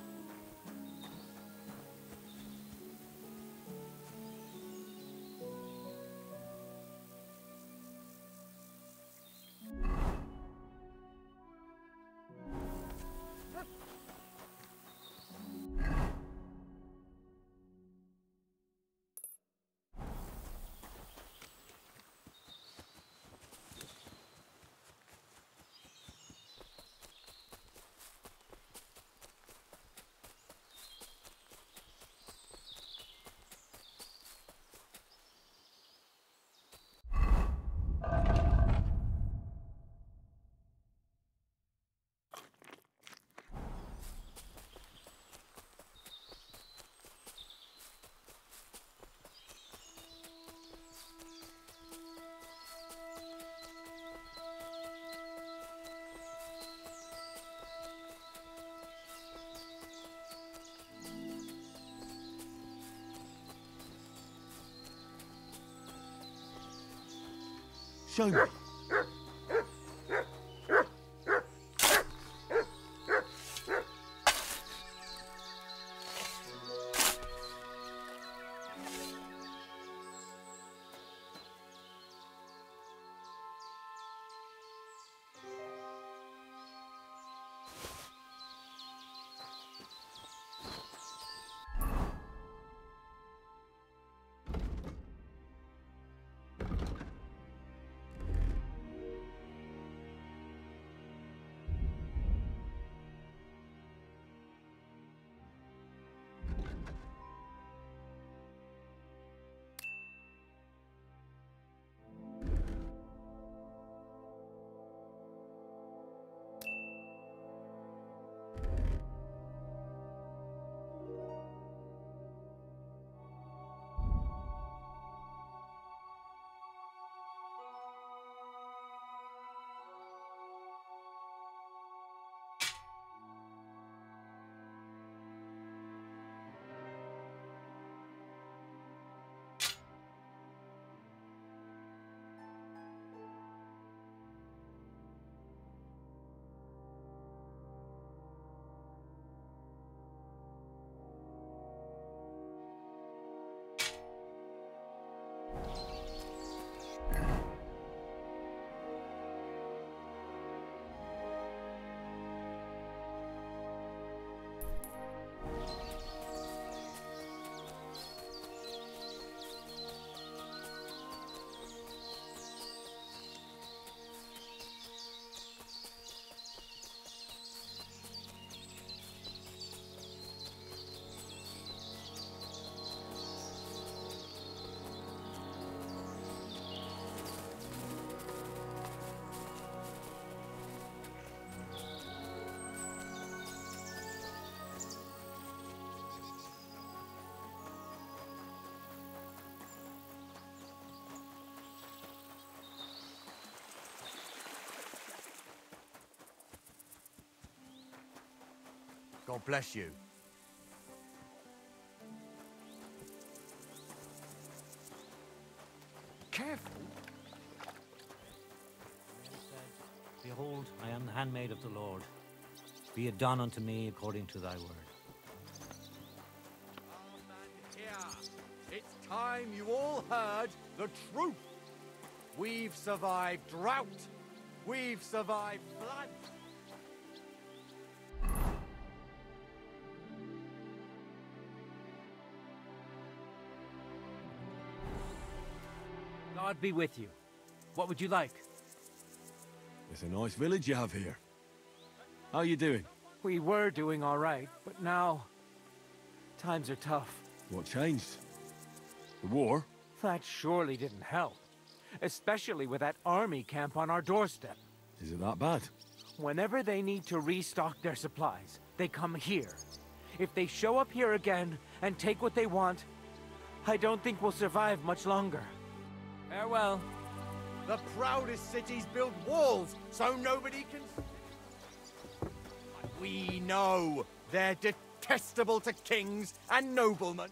Show me. God bless you. Careful. Behold, I am the handmaid of the Lord. Be it done unto me according to thy word. It's time you all heard the truth. We've survived drought. We've survived flood. God be with you. What would you like? It's a nice village you have here. How you doing? We were doing all right, but now... times are tough. What changed? The war? That surely didn't help. Especially with that army camp on our doorstep. Is it that bad? Whenever they need to restock their supplies, they come here. If they show up here again and take what they want, I don't think we'll survive much longer. Farewell. The proudest cities build walls so nobody can... We know they're detestable to kings and noblemen.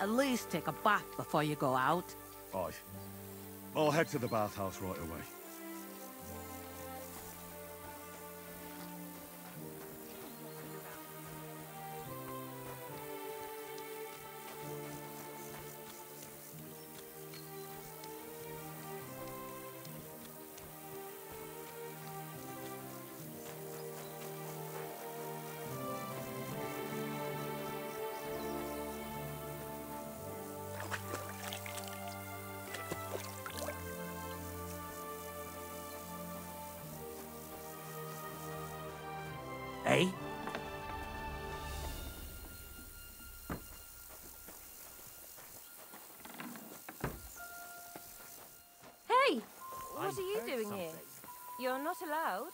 At least take a bath before you go out. Aye. I'll head to the bathhouse right away. Eh? Hey! What are you doing here? You're not allowed.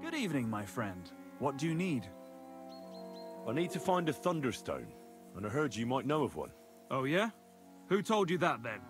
Good evening, my friend. What do you need? I need to find a thunderstone, and I heard you might know of one. Oh, yeah? Who told you that, then?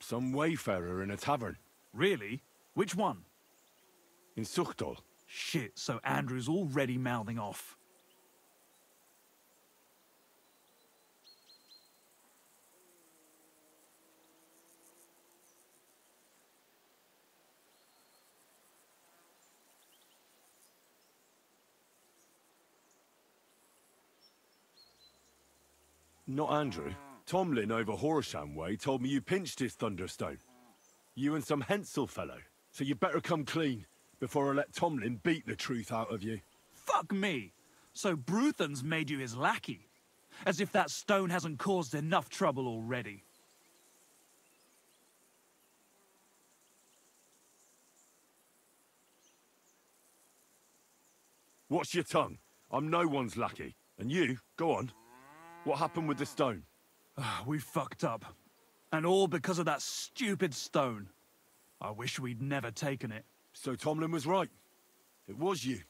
Some wayfarer in a tavern. Really? Which one? In Suchtol. Shit, so Andrew's already mouthing off. Not Andrew. Tomlin over Horsham way told me you pinched his thunderstone. You and some Hensel fellow. So you better come clean before I let Tomlin beat the truth out of you. Fuck me! So Bruthan's made you his lackey? As if that stone hasn't caused enough trouble already. Watch your tongue. I'm no one's lucky. And you, go on. What happened with the stone? We fucked up. And all because of that stupid stone. I wish we'd never taken it. So Tomlin was right. It was you.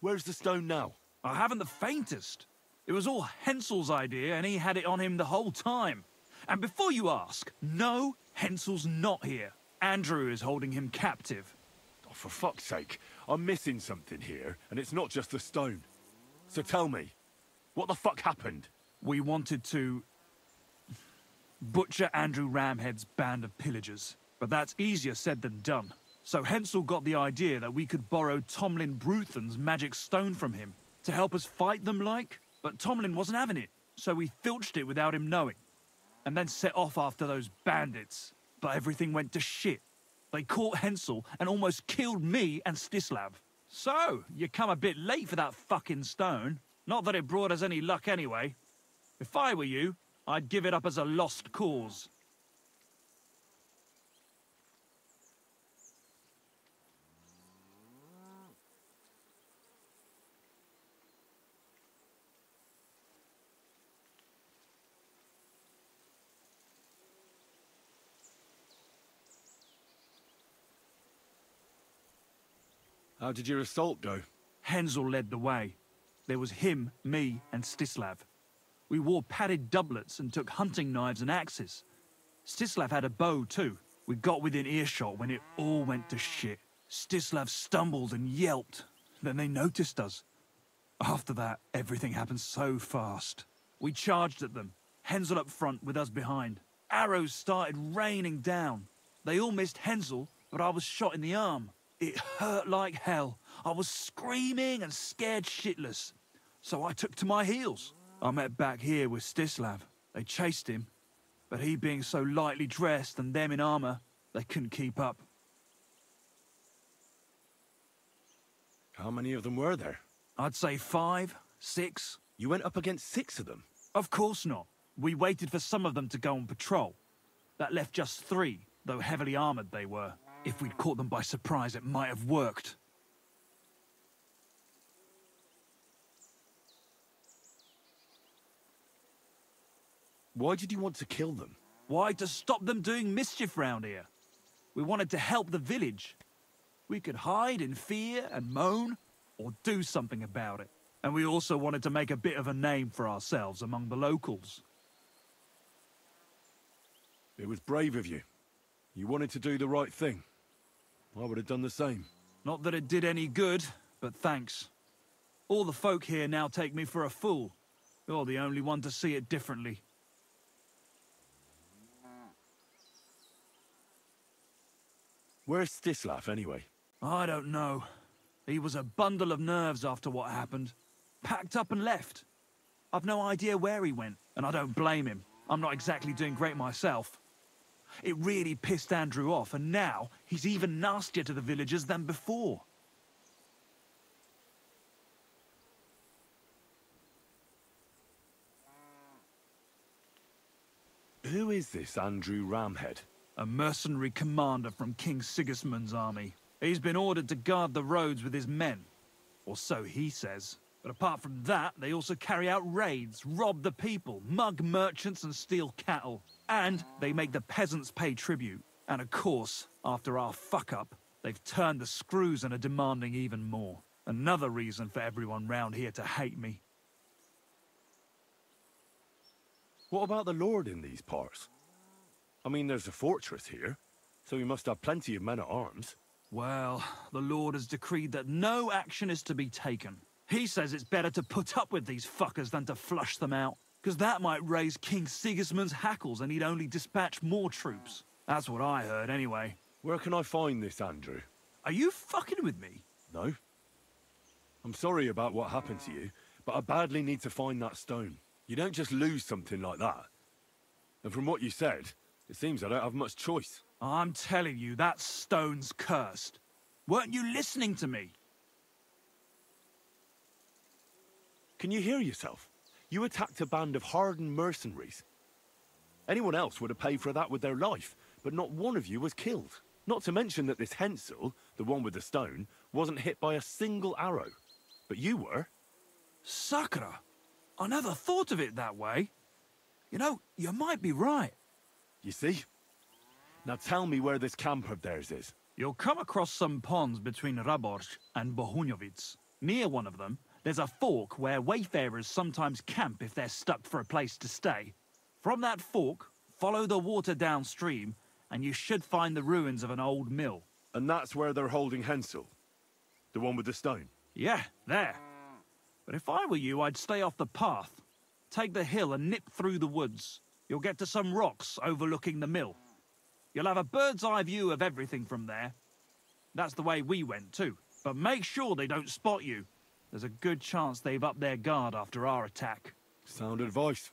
Where's the stone now? I haven't the faintest. It was all Hensel's idea, and he had it on him the whole time. And before you ask, no, Hensel's not here. Andrew is holding him captive. Oh, for fuck's sake. I'm missing something here, and it's not just the stone. So tell me, what the fuck happened? We wanted to butcher Andrew Ramhead's band of pillagers, but that's easier said than done. So Hensel got the idea that we could borrow Tomlin Bruthen's magic stone from him to help us fight them like, but Tomlin wasn't having it, so we filched it without him knowing, and then set off after those bandits. But everything went to shit. They caught Hensel and almost killed me and Stislav. So, you come a bit late for that fucking stone. Not that it brought us any luck anyway. If I were you, I'd give it up as a lost cause. How did your assault go? Hensel led the way. There was him, me, and Stislav. We wore padded doublets and took hunting knives and axes. Stislav had a bow too. We got within earshot when it all went to shit. Stislav stumbled and yelped. Then they noticed us. After that, everything happened so fast. We charged at them, Hensel up front with us behind. Arrows started raining down. They all missed Hensel, but I was shot in the arm. It hurt like hell. I was screaming and scared shitless. So I took to my heels. I met back here with Stislav. They chased him, but he being so lightly dressed and them in armor, they couldn't keep up. How many of them were there? I'd say 5, 6. You went up against 6 of them? Of course not. We waited for some of them to go on patrol. That left just 3, though heavily armored they were. If we'd caught them by surprise, it might have worked. Why did you want to kill them? Why? To stop them doing mischief round here. We wanted to help the village. We could hide in fear and moan, or do something about it. And we also wanted to make a bit of a name for ourselves among the locals. It was brave of you. You wanted to do the right thing. I would have done the same. Not that it did any good, but thanks. All the folk here now take me for a fool. You're the only one to see it differently. Where's Stislav, anyway? I don't know. He was a bundle of nerves after what happened. Packed up and left. I've no idea where he went, and I don't blame him. I'm not exactly doing great myself. It really pissed Andrew off, and now he's even nastier to the villagers than before. Who is this Andrew Ramhead? A mercenary commander from King Sigismund's army. He's been ordered to guard the roads with his men. Or so he says. But apart from that, they also carry out raids, rob the people, mug merchants and steal cattle. And they make the peasants pay tribute. And of course, after our fuck-up, they've turned the screws and are demanding even more. Another reason for everyone round here to hate me. What about the Lord in these parts? I mean, there's a fortress here, so he must have plenty of men at arms. Well, the Lord has decreed that no action is to be taken. He says it's better to put up with these fuckers than to flush them out, because that might raise King Sigismund's hackles and he'd only dispatch more troops. That's what I heard, anyway. Where can I find this, Andrew? Are you fucking with me? No. I'm sorry about what happened to you, but I badly need to find that stone. You don't just lose something like that. And from what you said, it seems I don't have much choice. I'm telling you, that stone's cursed. Weren't you listening to me? Can you hear yourself? You attacked a band of hardened mercenaries. Anyone else would have paid for that with their life, but not one of you was killed. Not to mention that this Hensel, the one with the stone, wasn't hit by a single arrow. But you were. Sakura, I never thought of it that way. You know, you might be right. You see? Now tell me where this camp of theirs is. You'll come across some ponds between Raborj and Bohunjovic. Near one of them, there's a fork where wayfarers sometimes camp if they're stuck for a place to stay. From that fork, follow the water downstream, and you should find the ruins of an old mill. And that's where they're holding Hensel? The one with the stone? Yeah, there. But if I were you, I'd stay off the path. Take the hill and nip through the woods. You'll get to some rocks overlooking the mill. You'll have a bird's eye view of everything from there. That's the way we went too. But make sure they don't spot you. There's a good chance they've upped their guard after our attack. Sound advice.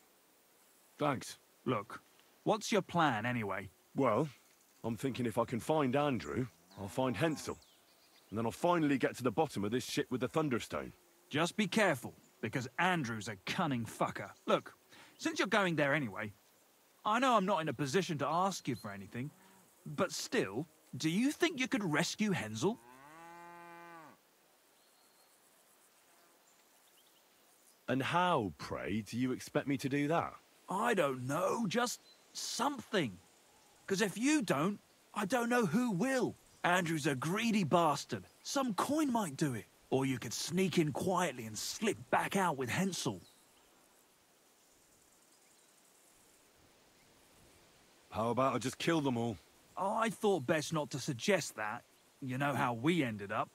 Thanks. Look, what's your plan anyway? Well, I'm thinking if I can find Andrew, I'll find Hensel. And then I'll finally get to the bottom of this shit with the Thunderstone. Just be careful, because Andrew's a cunning fucker. Look, since you're going there anyway, I know I'm not in a position to ask you for anything, but still, do you think you could rescue Hensel? And how, pray, do you expect me to do that? I don't know, just something. Because if you don't, I don't know who will. Andrew's a greedy bastard. Some coin might do it. Or you could sneak in quietly and slip back out with Hensel. How about I just kill them all? I thought best not to suggest that. You know how we ended up.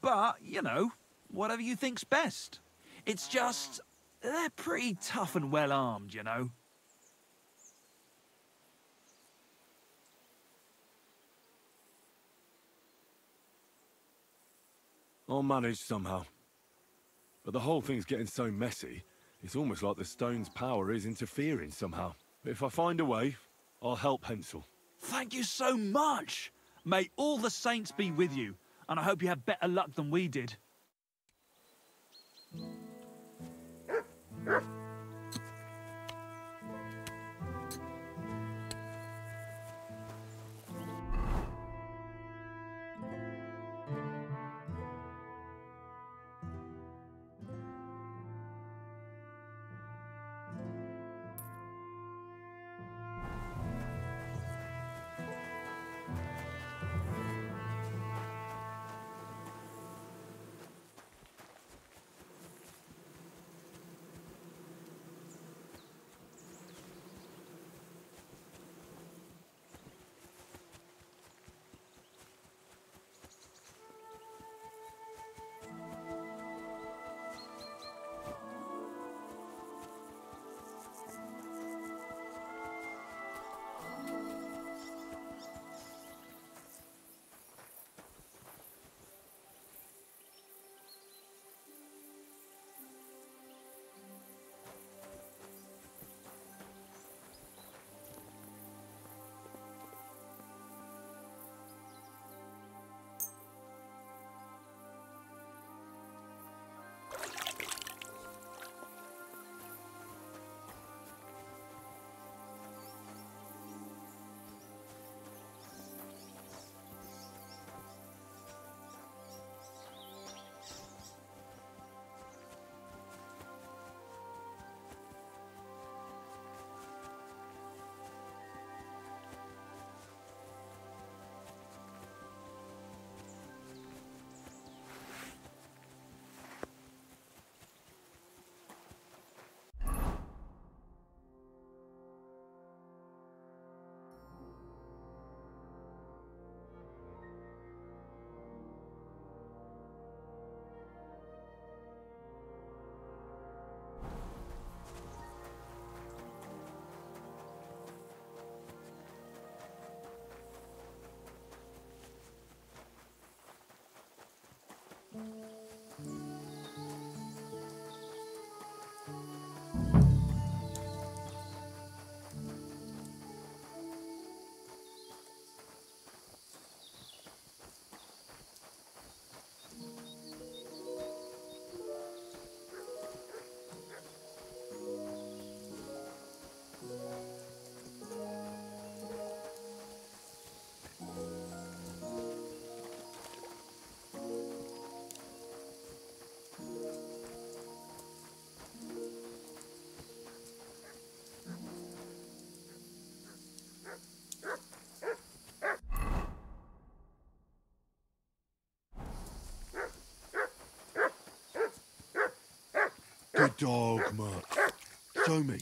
But, you know, whatever you think's best. It's just, they're pretty tough and well-armed, you know. I'll manage somehow. But the whole thing's getting so messy, it's almost like the stone's power is interfering somehow. But if I find a way, I'll help Hensel. Thank you so much! May all the saints be with you, and I hope you have better luck than we did. dogma. Show me.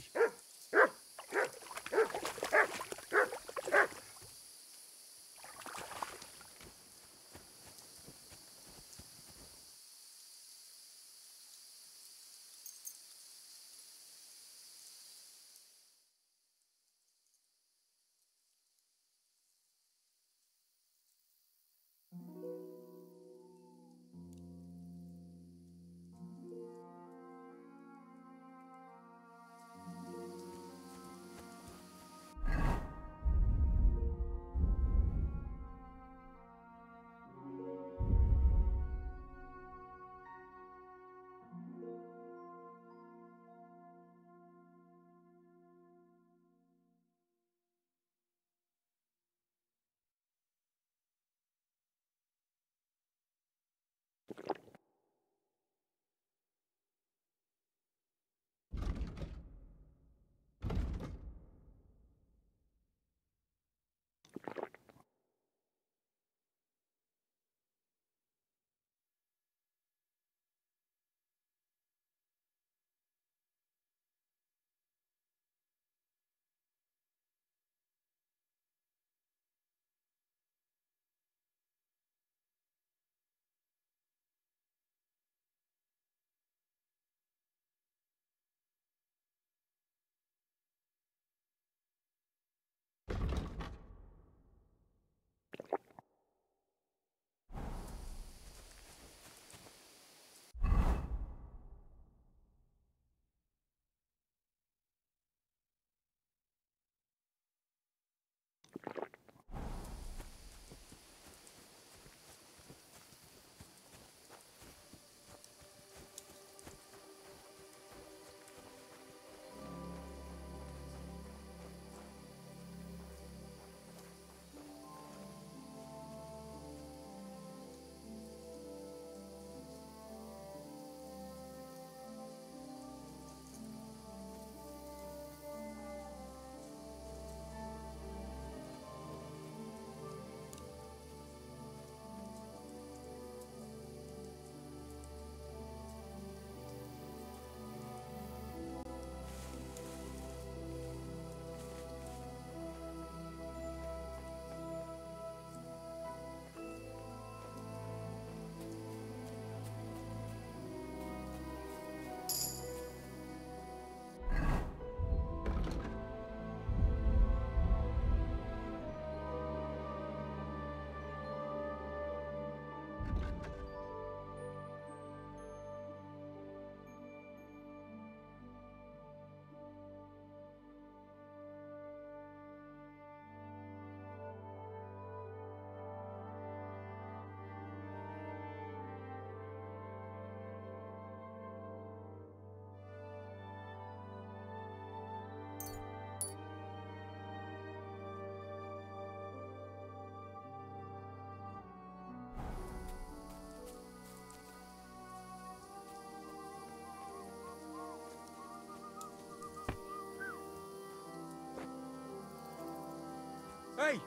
Hey!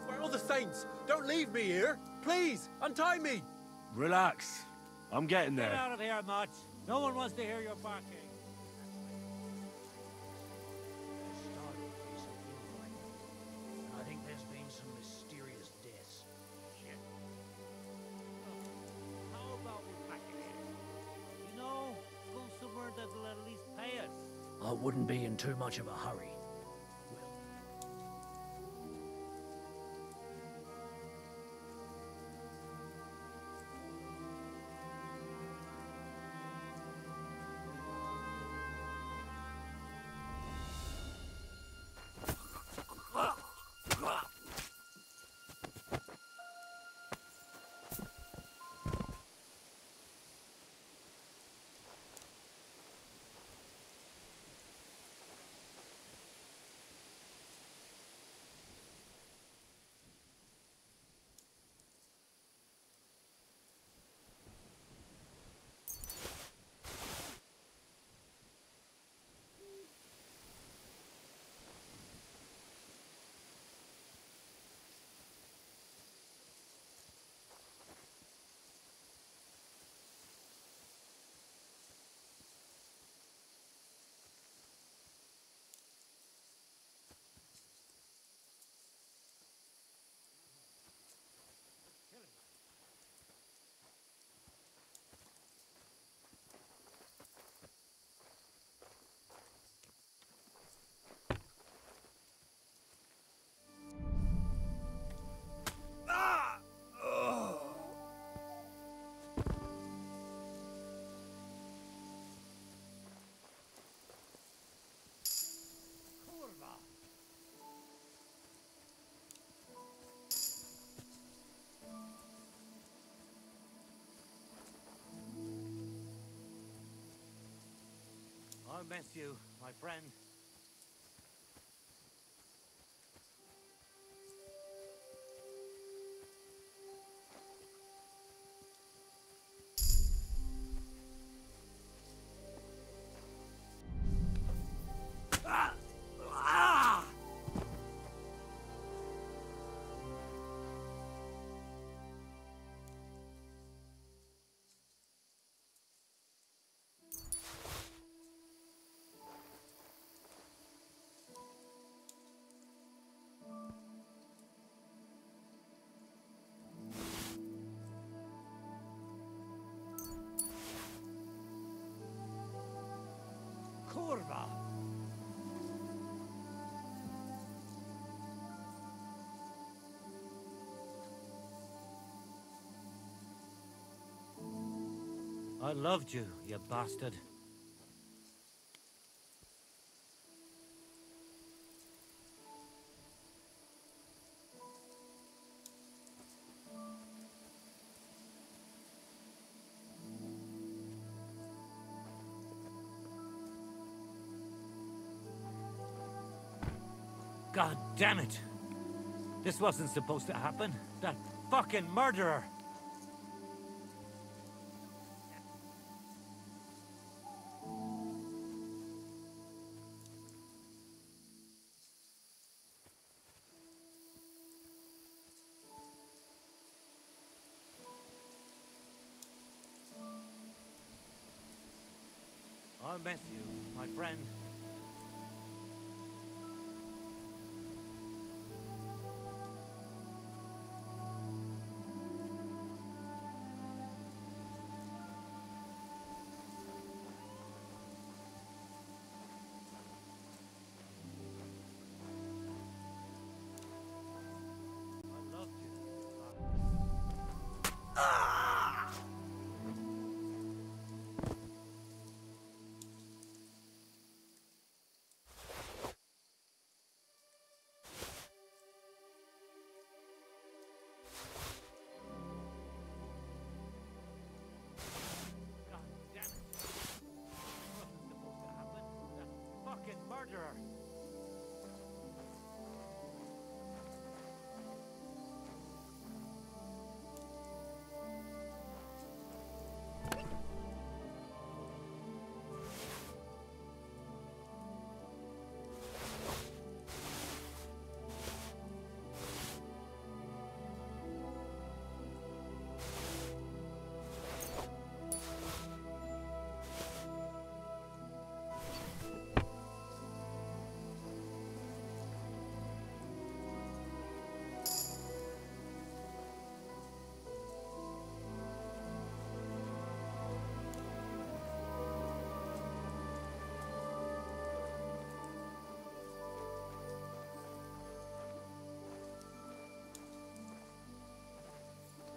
Where are the saints? Don't leave me here! Please, untie me! Relax. I'm getting Get there. out of here, Much. No one wants to hear your barking. I think there's been some mysterious deaths. Shit. How about we pack it in? You know, go somewhere that'll at least pay us. I wouldn't be in too much of a hurry. miss you, my friend. Kurva! I loved you, you bastard. God damn it! This wasn't supposed to happen. That fucking murderer! I'll miss you, my friend. Murderer!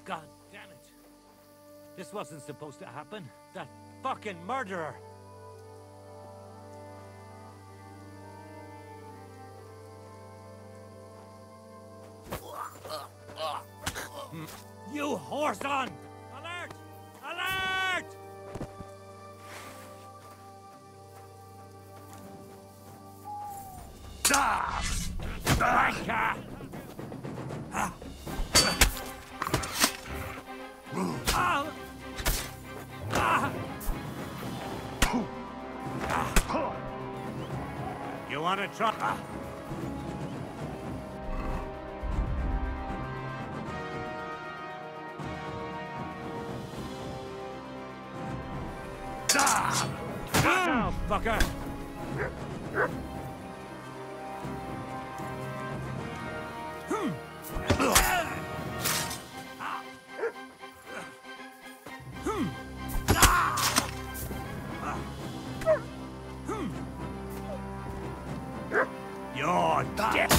God damn it! This wasn't supposed to happen. That fucking murderer! You whoreson! Alert! Alert! Wanker! You want to try? Now, fucker! You're dead!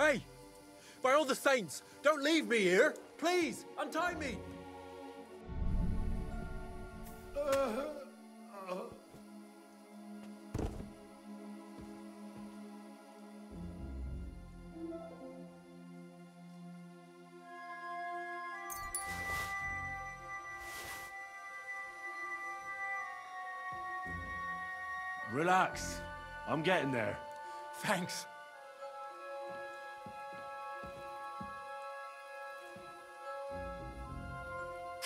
Hey! By all the saints, don't leave me here! Please, untie me! Relax. I'm getting there. Thanks.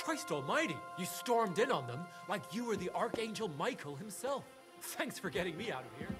Christ almighty, you stormed in on them like you were the Archangel Michael himself. Thanks for getting me out of here.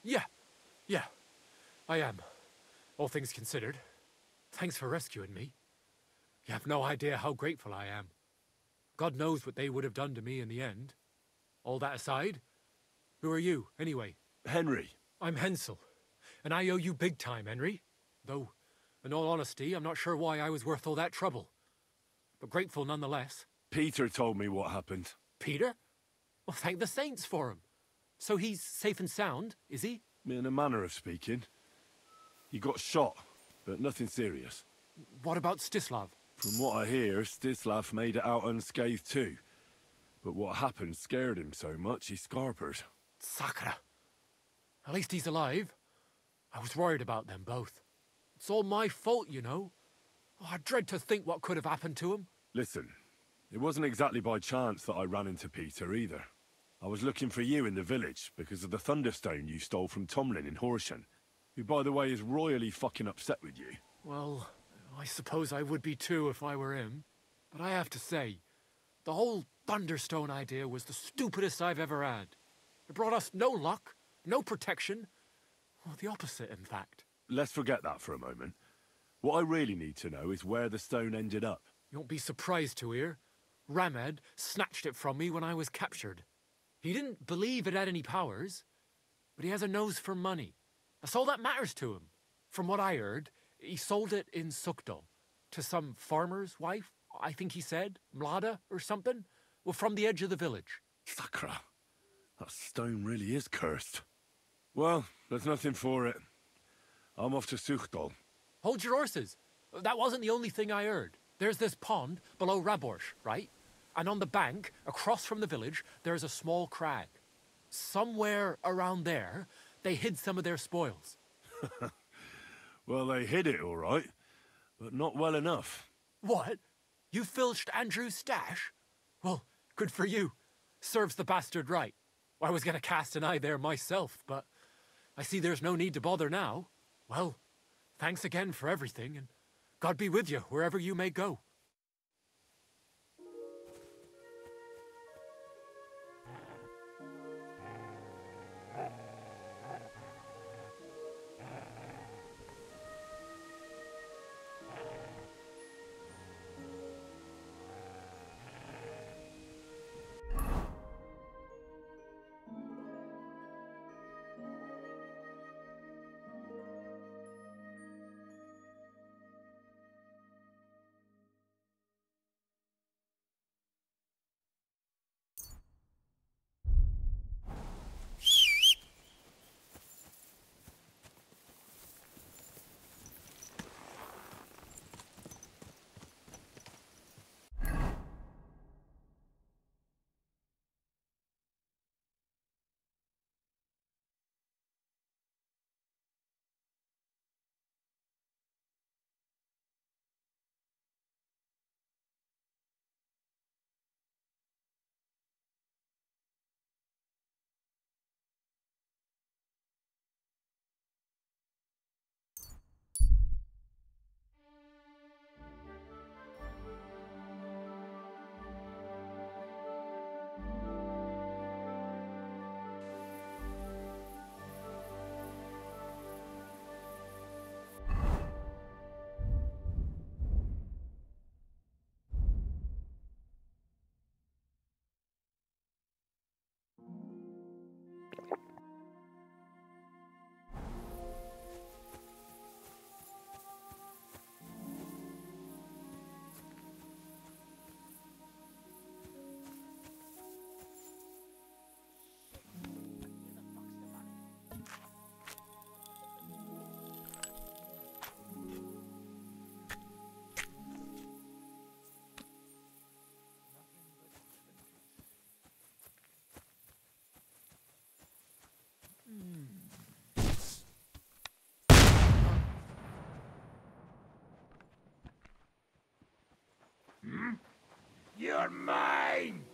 Yeah, I am. All things considered. Thanks for rescuing me. You have no idea how grateful I am. God knows what they would have done to me in the end. All that aside, who are you, anyway? Henry. I'm Hensel, and I owe you big time, Henry. Though, in all honesty, I'm not sure why I was worth all that trouble. But grateful nonetheless. Peter told me what happened. Peter? Well, thank the saints for him. So he's safe and sound, is he? In a manner of speaking. He got shot, but nothing serious. What about Stislav? From what I hear, Stislav made it out unscathed too. But what happened scared him so much he scarpered. Sakra. At least he's alive. I was worried about them both. It's all my fault, you know. Oh, I dread to think what could have happened to him. Listen, it wasn't exactly by chance that I ran into Peter either. I was looking for you in the village because of the Thunderstone you stole from Tomlin in Horsham, who, by the way, is royally fucking upset with you. Well, I suppose I would be too if I were him. But I have to say, the whole Thunderstone idea was the stupidest I've ever had. It brought us no luck, no protection. Well, the opposite, in fact. Let's forget that for a moment. What I really need to know is where the stone ended up. You won't be surprised to hear. Ramed snatched it from me when I was captured. He didn't believe it had any powers, but he has a nose for money. That's all that matters to him. From what I heard, he sold it in Sukdal to some farmer's wife, I think he said, Mlada or something. Well, from the edge of the village. Sakra. That stone really is cursed. Well, there's nothing for it. I'm off to Sukdal. Hold your horses. That wasn't the only thing I heard. There's this pond below Raborsh, right? And on the bank, across from the village, there's a small crag. Somewhere around there, they hid some of their spoils. Well, they hid it all right, but not well enough. What? You filched Andrew's stash? Well, good for you. Serves the bastard right. I was going to cast an eye there myself, but I see there's no need to bother now. Well, thanks again for everything, and God be with you wherever you may go. You're mine!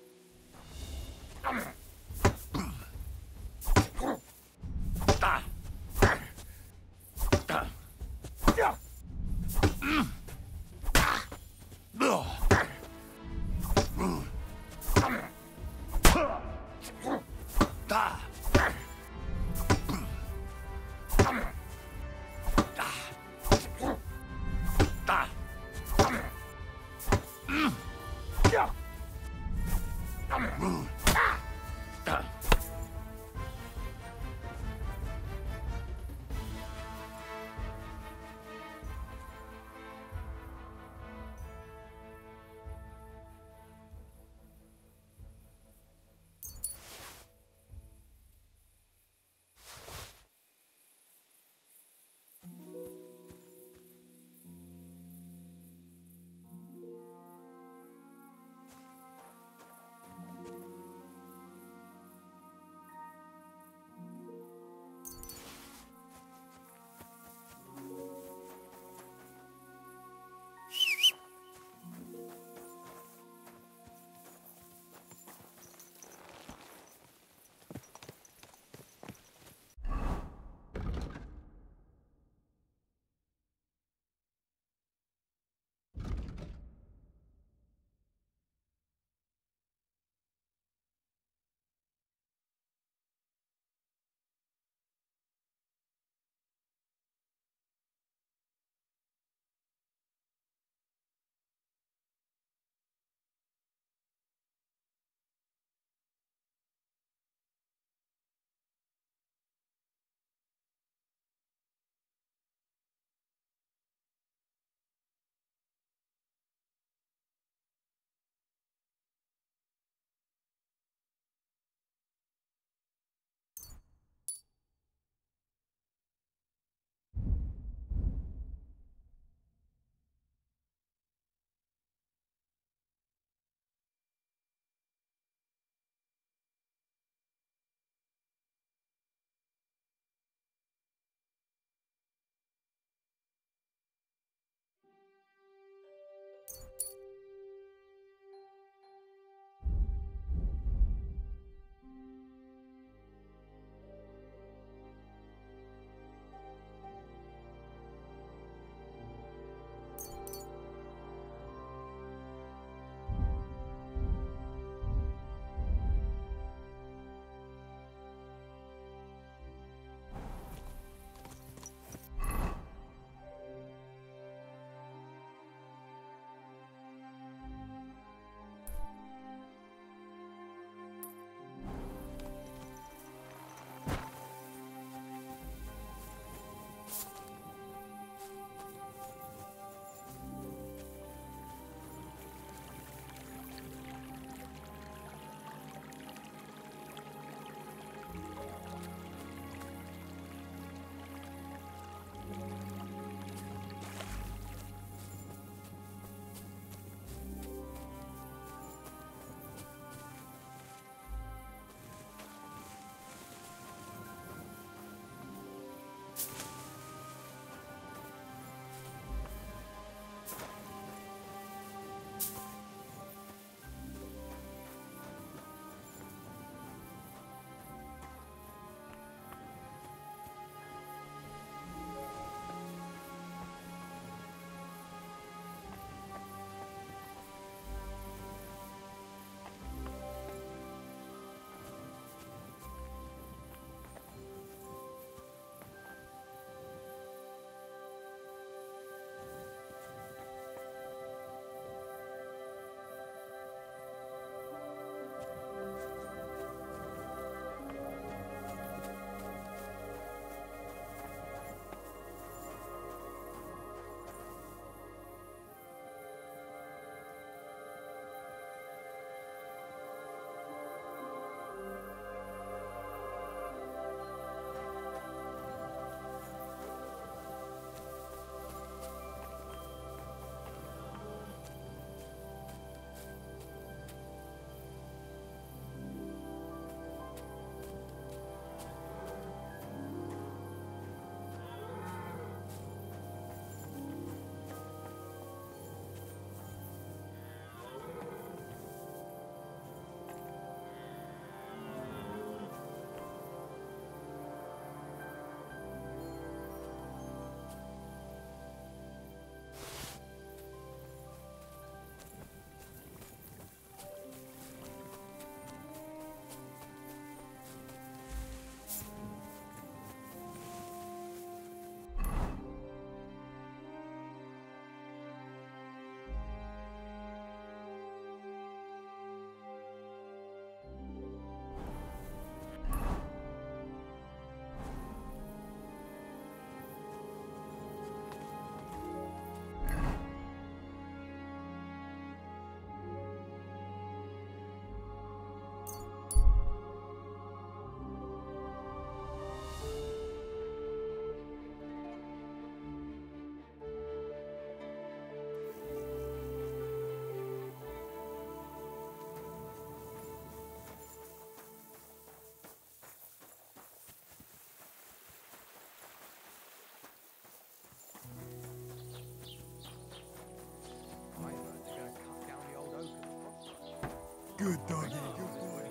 Good doggy, good boy.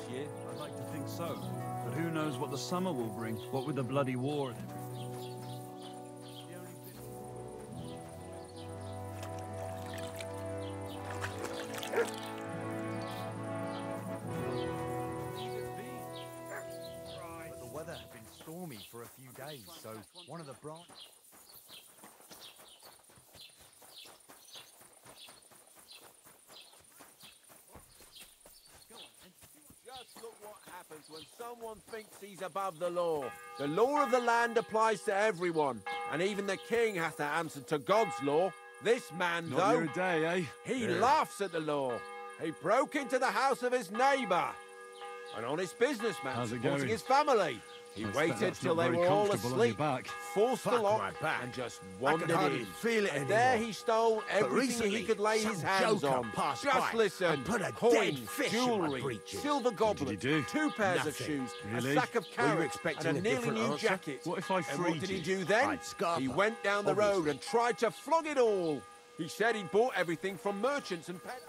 This year, I'd like to think so. But who knows what the summer will bring, what with the bloody war. But the weather had been stormy for a few days, so one of the branches... Just look what happens when someone thinks he's above the law. The law of the land applies to everyone, and even the king has to answer to God's law. This man, Not though, your day, eh? he Yeah. laughs at the law. He broke into the house of his neighbour, an honest businessman How's it supporting going? his family. He waited That's till not they very were all comfortable on your asleep, back. forced the Fuck lock, my back. and just I wandered can hardly in. feel it And there anymore. he stole But everything recently, he could lay some his hands joker on. passed Just by listen. and put a Coins, dead fish in my jewellery, breeches. silver What did he goblets, do? 2 pairs of Nothing. shoes, Really? a sack of Were you carrots, expecting and a a nearly different new answer? jacket. What if I And what freed did he you? do then? I'd scarf He her, went down the road obviously. and tried to flog it all. He said he'd bought everything from merchants and peddlers.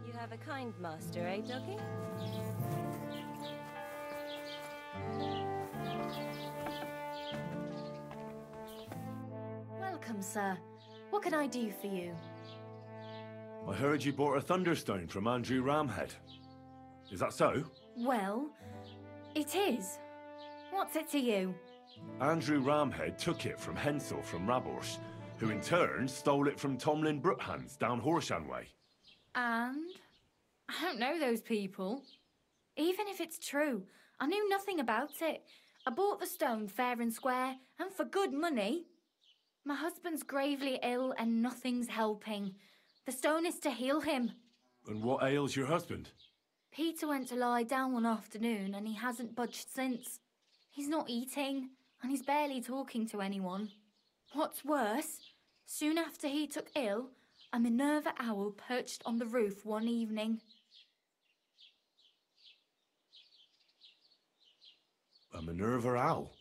You have a kind master, eh, doggy? Welcome, sir. What can I do for you? I heard you bought a thunderstone from Andrew Ramhead. Is that so? Well, it is. What's it to you? Andrew Ramhead took it from Hensel from Rabors, who in turn stole it from Tomlin Brookhans down Horshan way. And? I don't know those people. Even if it's true, I knew nothing about it. I bought the stone fair and square, and for good money. My husband's gravely ill and nothing's helping. The stone is to heal him. And what ails your husband? Peter went to lie down one afternoon and he hasn't budged since. He's not eating, and he's barely talking to anyone. What's worse, soon after he took ill, a Minerva owl perched on the roof one evening. A Minerva owl?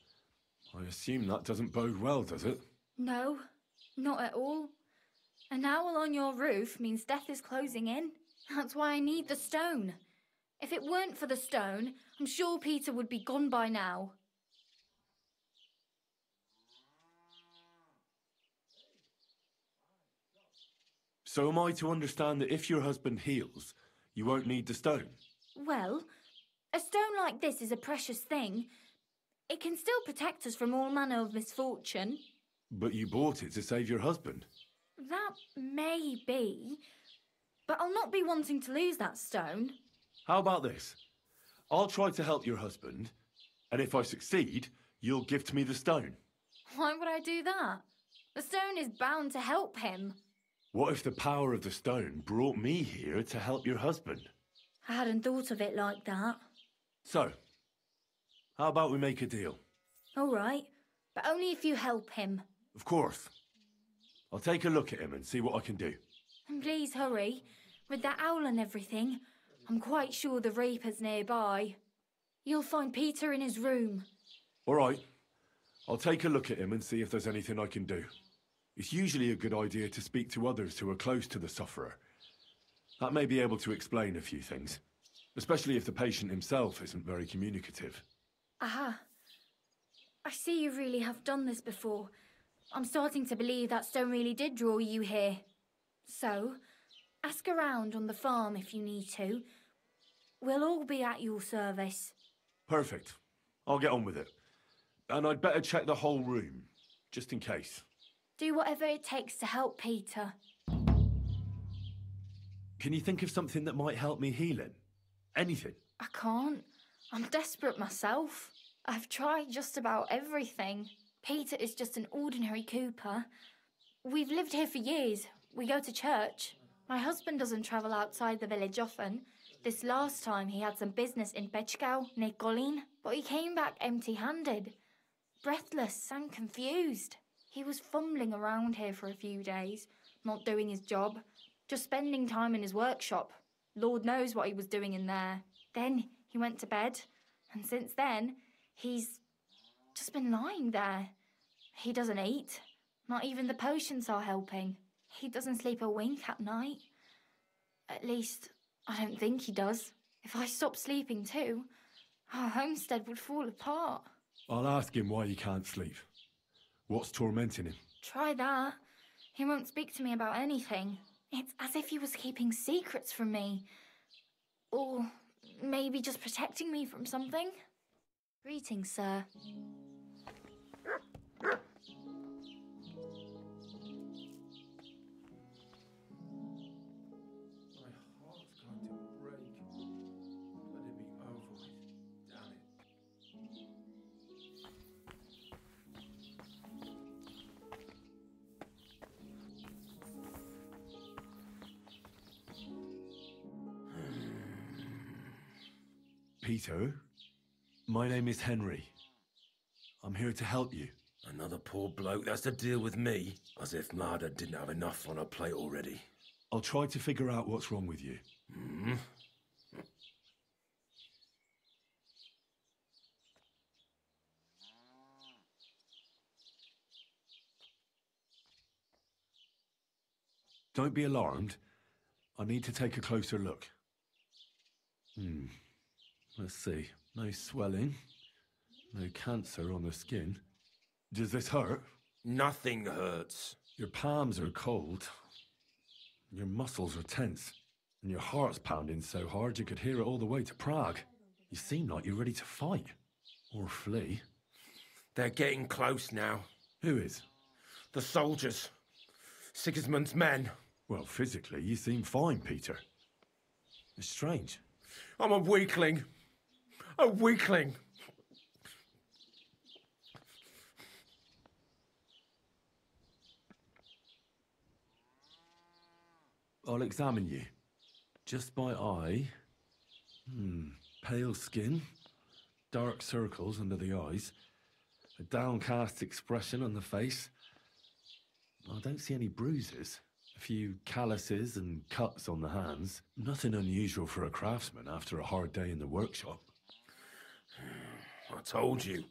I assume that doesn't bode well, does it? No, not at all. An owl on your roof means death is closing in. That's why I need the stone. If it weren't for the stone, I'm sure Peter would be gone by now. So am I to understand that if your husband heals, you won't need the stone? Well, a stone like this is a precious thing. It can still protect us from all manner of misfortune. But you bought it to save your husband. That may be, but I'll not be wanting to lose that stone. How about this? I'll try to help your husband, and if I succeed, you'll gift me the stone. Why would I do that? The stone is bound to help him. What if the power of the stone brought me here to help your husband? I hadn't thought of it like that. So, how about we make a deal? All right, but only if you help him. Of course. I'll take a look at him and see what I can do. And please hurry. With that owl and everything, I'm quite sure the Reaper's nearby. You'll find Peter in his room. All right. I'll take a look at him and see if there's anything I can do. It's usually a good idea to speak to others who are close to the sufferer. That may be able to explain a few things, especially if the patient himself isn't very communicative. Aha. I see you really have done this before. I'm starting to believe that stone really did draw you here. So, ask around on the farm if you need to. We'll all be at your service. Perfect. I'll get on with it. And I'd better check the whole room, just in case. Do whatever it takes to help Peter. Can you think of something that might help me heal him? Anything? I can't. I'm desperate myself. I've tried just about everything. Peter is just an ordinary cooper. We've lived here for years. We go to church. My husband doesn't travel outside the village often. This last time he had some business in Pechgau, near Golin, but he came back empty-handed, breathless and confused. He was fumbling around here for a few days, not doing his job, just spending time in his workshop. Lord knows what he was doing in there. Then he went to bed, And since then, he's just been lying there. He doesn't eat. Not even the potions are helping. He doesn't sleep a wink at night. At least, I don't think he does. If I stopped sleeping too, our homestead would fall apart. I'll ask him why he can't sleep. What's tormenting him? Try that. He won't speak to me about anything. It's as if he was keeping secrets from me. Or maybe just protecting me from something. Greetings, sir. Peter, my name is Henry. I'm here to help you. Another poor bloke that's to deal with me, as if Marder didn't have enough on her plate already. I'll try to figure out what's wrong with you. Hmm? Don't be alarmed. I need to take a closer look. Let's see. No swelling. No cancer on the skin. Does this hurt? Nothing hurts. Your palms are cold. Your muscles are tense. And your heart's pounding so hard you could hear it all the way to Prague. You seem like you're ready to fight. Or flee. They're getting close now. Who is? The soldiers. Sigismund's men. Well, physically, you seem fine, Peter. It's strange. I'm a weakling. A weakling. I'll examine you. Just by eye. Pale skin. Dark circles under the eyes. A downcast expression on the face. I don't see any bruises. A few calluses and cuts on the hands. Nothing unusual for a craftsman after a hard day in the workshop. I told you.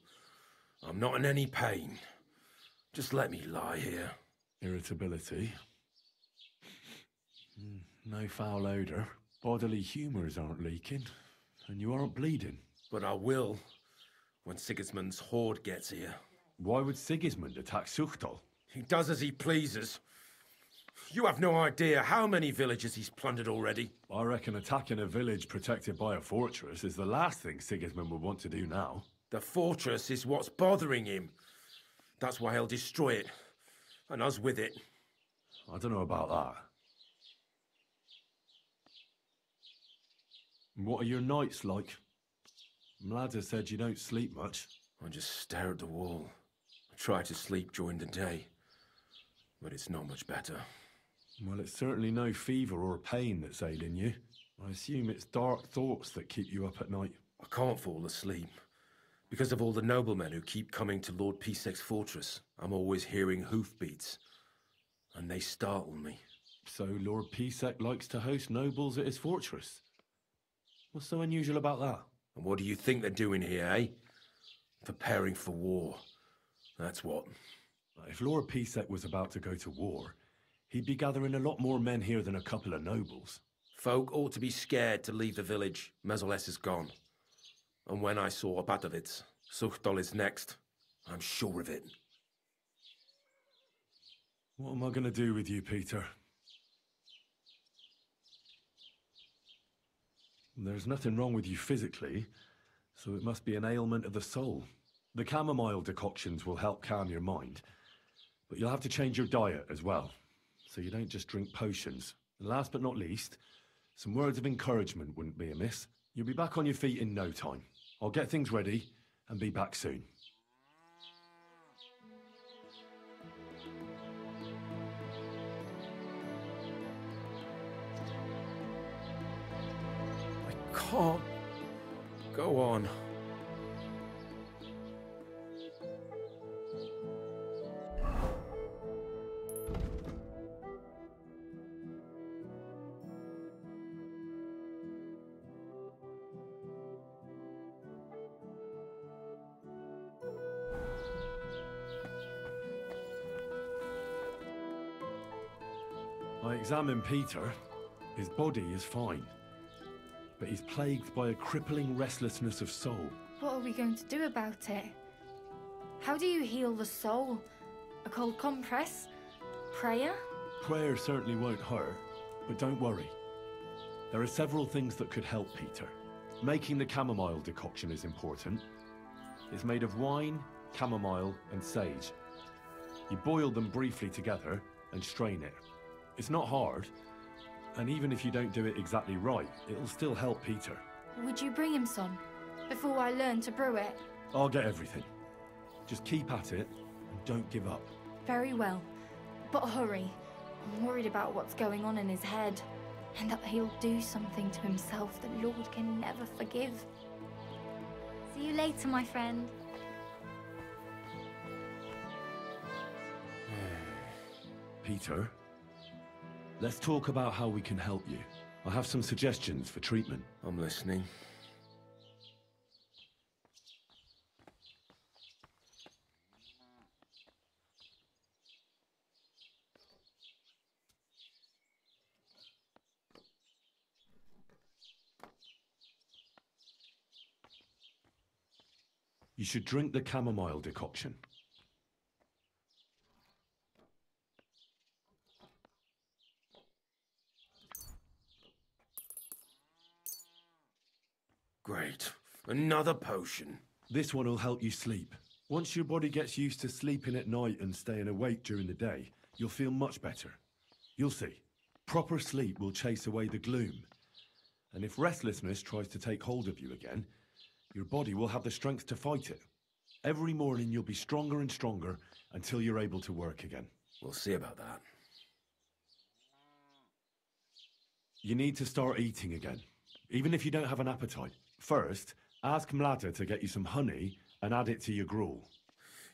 I'm not in any pain. Just let me lie here. Irritability. No foul odour. Bodily humours aren't leaking. And you aren't bleeding. But I will, when Sigismund's horde gets here. Why would Sigismund attack Suchtal? He does as he pleases. You have no idea how many villages he's plundered already. I reckon attacking a village protected by a fortress is the last thing Sigismund would want to do now. The fortress is what's bothering him. That's why he'll destroy it. And us with it. I don't know about that. What are your nights like? Mladda said you don't sleep much. I just stare at the wall. I try to sleep during the day. But it's not much better. Well, it's certainly no fever or pain that's ailing you. I assume it's dark thoughts that keep you up at night. I can't fall asleep. Because of all the noblemen who keep coming to Lord Pisek's fortress, I'm always hearing hoofbeats. And they startle me. So Lord Pisek likes to host nobles at his fortress? What's so unusual about that? And what do you think they're doing here, eh? Preparing for war. That's what. If Lord Pisek was about to go to war, he'd be gathering a lot more men here than a couple of nobles. Folk ought to be scared to leave the village. Mezoles is gone. And when I saw Abadovitz, Suchtol is next. I'm sure of it. What am I going to do with you, Peter? There's nothing wrong with you physically, so it must be an ailment of the soul. The chamomile decoctions will help calm your mind, but you'll have to change your diet as well, so you don't just drink potions. And last but not least, some words of encouragement wouldn't be amiss. You'll be back on your feet in no time. I'll get things ready and be back soon. I can't go on. I examined Peter. His body is fine, but he's plagued by a crippling restlessness of soul. What are we going to do about it? How do you heal the soul? A cold compress? Prayer? Prayer certainly won't hurt, but don't worry. There are several things that could help Peter. Making the chamomile decoction is important. It's made of wine, chamomile, and sage. You boil them briefly together and strain it. It's not hard, and even if you don't do it exactly right, it'll still help Peter. Would you bring him some, before I learn to brew it? I'll get everything. Just keep at it, and don't give up. Very well, but hurry. I'm worried about what's going on in his head, and that he'll do something to himself the Lord can never forgive. See you later, my friend. Peter, let's talk about how we can help you. I have some suggestions for treatment. I'm listening. You should drink the chamomile decoction. Great. Another potion. This one will help you sleep. Once your body gets used to sleeping at night and staying awake during the day, you'll feel much better. You'll see. Proper sleep will chase away the gloom. And if restlessness tries to take hold of you again, your body will have the strength to fight it. Every morning you'll be stronger and stronger until you're able to work again. We'll see about that. You need to start eating again, even if you don't have an appetite. First, ask Mlada to get you some honey and add it to your gruel.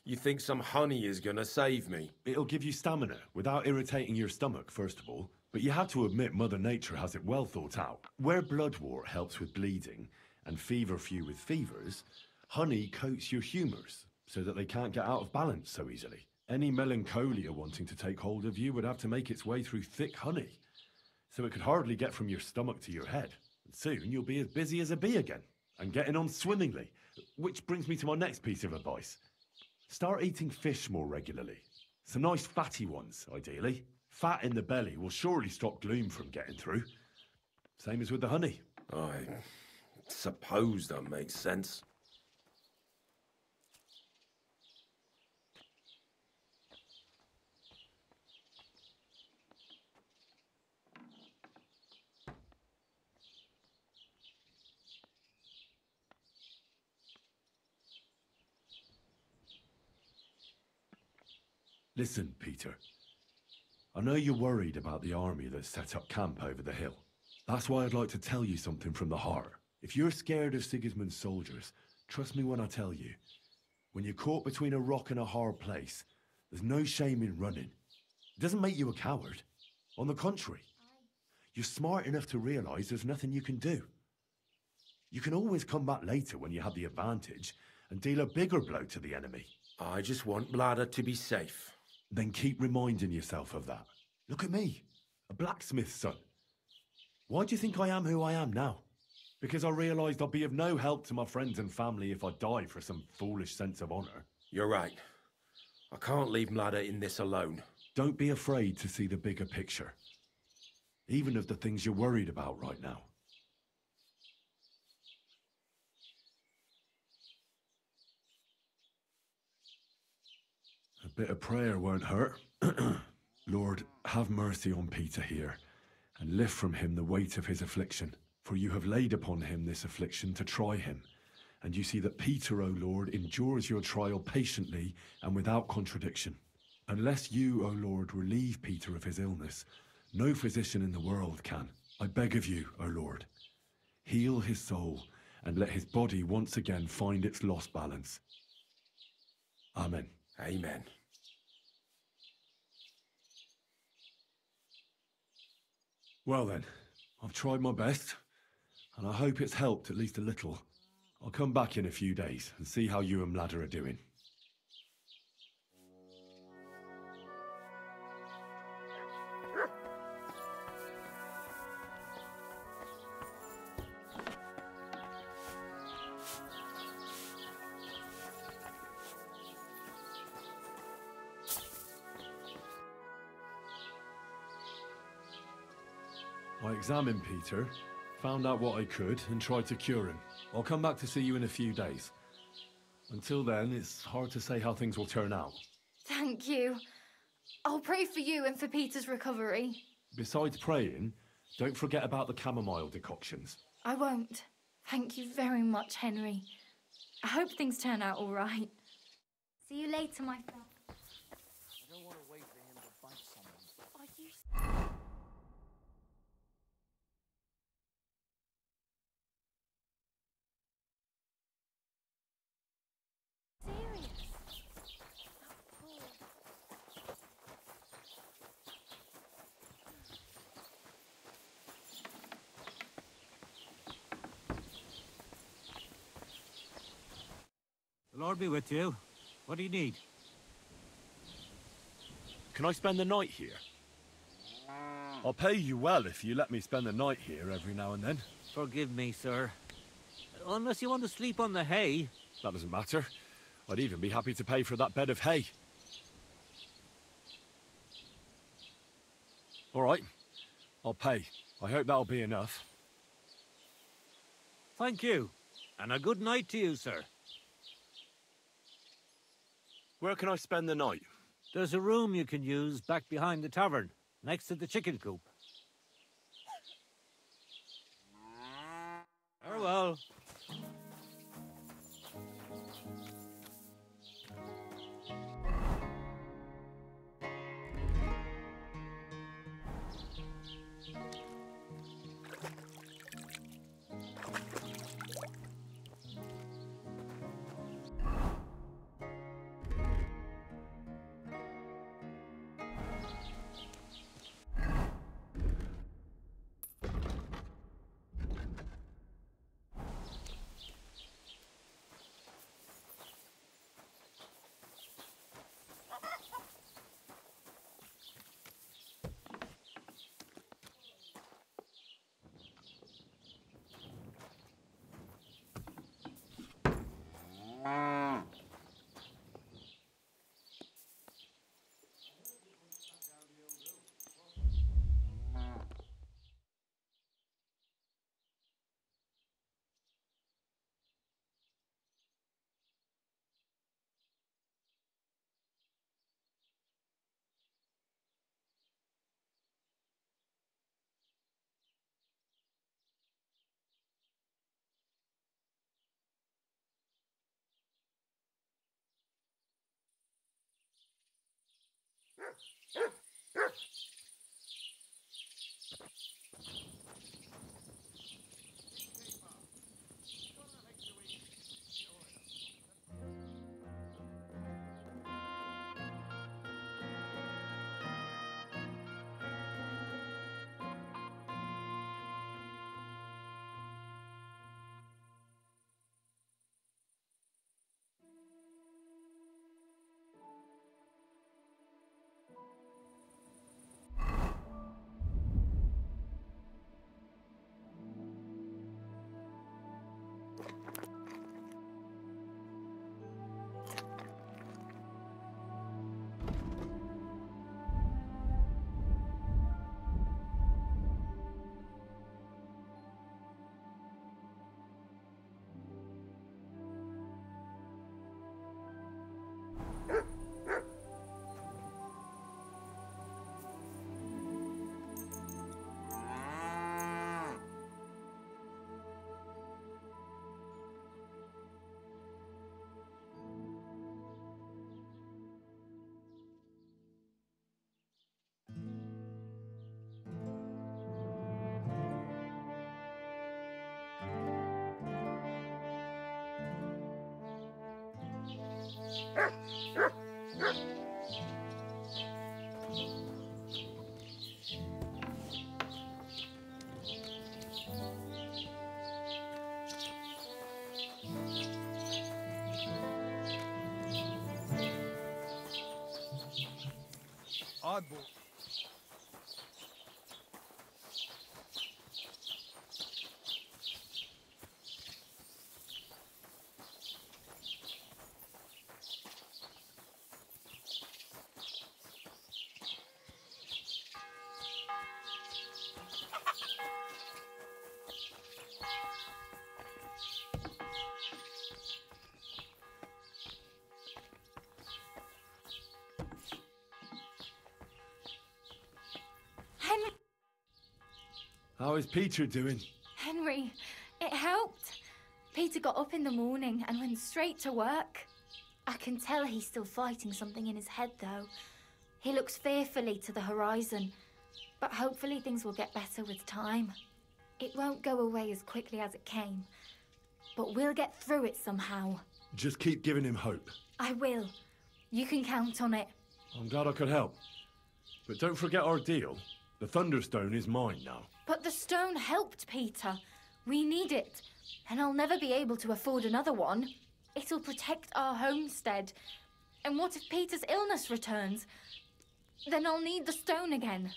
You think some honey is gonna save me? It'll give you stamina without irritating your stomach, first of all. But you have to admit Mother Nature has it well thought out. Where bloodwort helps with bleeding and feverfew with fevers, honey coats your humours so that they can't get out of balance so easily. Any melancholia wanting to take hold of you would have to make its way through thick honey, so it could hardly get from your stomach to your head. And soon you'll be as busy as a bee again, and getting on swimmingly. Which brings me to my next piece of advice. Start eating fish more regularly. Some nice fatty ones, ideally. Fat in the belly will surely stop gloom from getting through. Same as with the honey. I suppose that makes sense. Listen, Peter. I know you're worried about the army that's set up camp over the hill. That's why I'd like to tell you something from the heart. If you're scared of Sigismund's soldiers, trust me when I tell you. When you're caught between a rock and a hard place, there's no shame in running. It doesn't make you a coward. On the contrary, you're smart enough to realize there's nothing you can do. You can always come back later when you have the advantage and deal a bigger blow to the enemy. I just want Mlada to be safe. Then keep reminding yourself of that. Look at me, a blacksmith's son. Why do you think I am who I am now? Because I realised I'll be of no help to my friends and family if I die for some foolish sense of honour. You're right. I can't leave Mlada in this alone. Don't be afraid to see the bigger picture. Even of the things you're worried about right now. A bit of prayer won't hurt. Lord, have mercy on Peter here, and lift from him the weight of his affliction. For you have laid upon him this affliction to try him. And you see that Peter, O Lord, endures your trial patiently and without contradiction. Unless you, O Lord, relieve Peter of his illness, no physician in the world can. I beg of you, O Lord, heal his soul and let his body once again find its lost balance. Amen. Amen. Well then, I've tried my best, and I hope it's helped at least a little. I'll come back in a few days and see how you and Mlada are doing. I examined Peter, found out what I could, and tried to cure him. I'll come back to see you in a few days. Until then, it's hard to say how things will turn out. Thank you. I'll pray for you and for Peter's recovery. Besides praying, don't forget about the chamomile decoctions. I won't. Thank you very much, Henry. I hope things turn out all right. See you later, my friend. I don't want to wait for him to bite someone. Are you... The Lord be with you. What do you need? Can I spend the night here? I'll pay you well if you let me spend the night here every now and then. Forgive me, sir. Unless you want to sleep on the hay. That doesn't matter. I'd even be happy to pay for that bed of hay. All right, I'll pay. I hope that'll be enough. Thank you. And a good night to you, sir. Where can I spend the night? There's a room you can use back behind the tavern, next to the chicken coop. Farewell. I bought... How is Peter doing? Henry, it helped. Peter got up in the morning and went straight to work. I can tell he's still fighting something in his head, though. He looks fearfully to the horizon, but hopefully things will get better with time. It won't go away as quickly as it came, but we'll get through it somehow. Just keep giving him hope. I will. You can count on it. I'm glad I could help. But don't forget our deal. The Thunderstone is mine now. But the stone helped, Peter. We need it, and I'll never be able to afford another one. It'll protect our homestead. And what if Peter's illness returns? Then I'll need the stone again.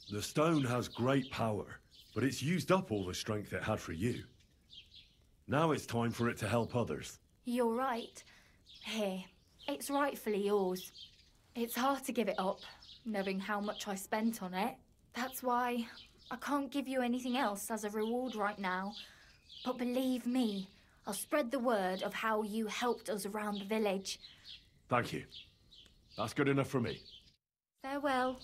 The stone has great power, but it's used up all the strength it had for you. Now it's time for it to help others. You're right. Here, it's rightfully yours. It's hard to give it up, knowing how much I spent on it. That's why I can't give you anything else as a reward right now. But believe me, I'll spread the word of how you helped us around the village. Thank you. That's good enough for me. Farewell.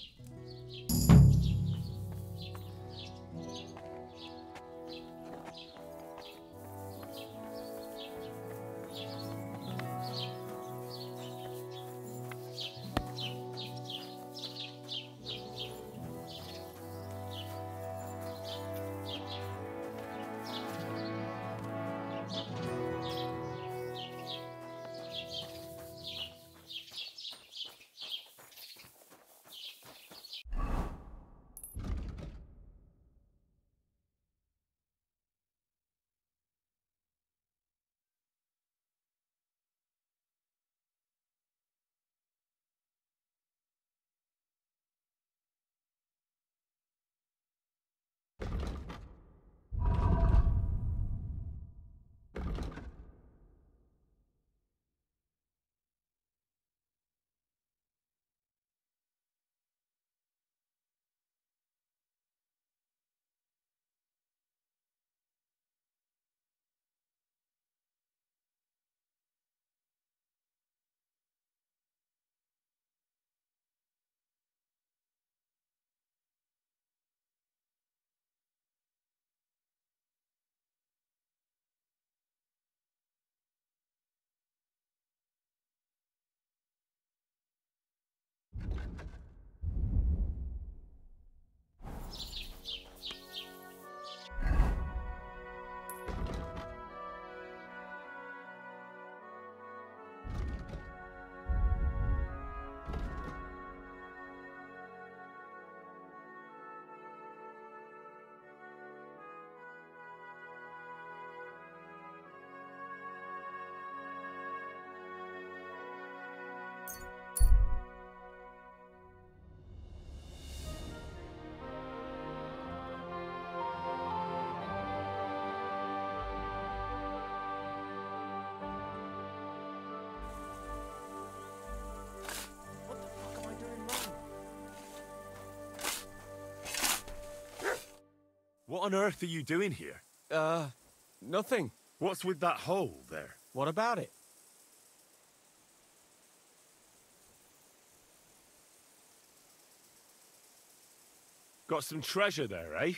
What on earth are you doing here? Nothing. What's with that hole there? What about it? Got some treasure there, eh?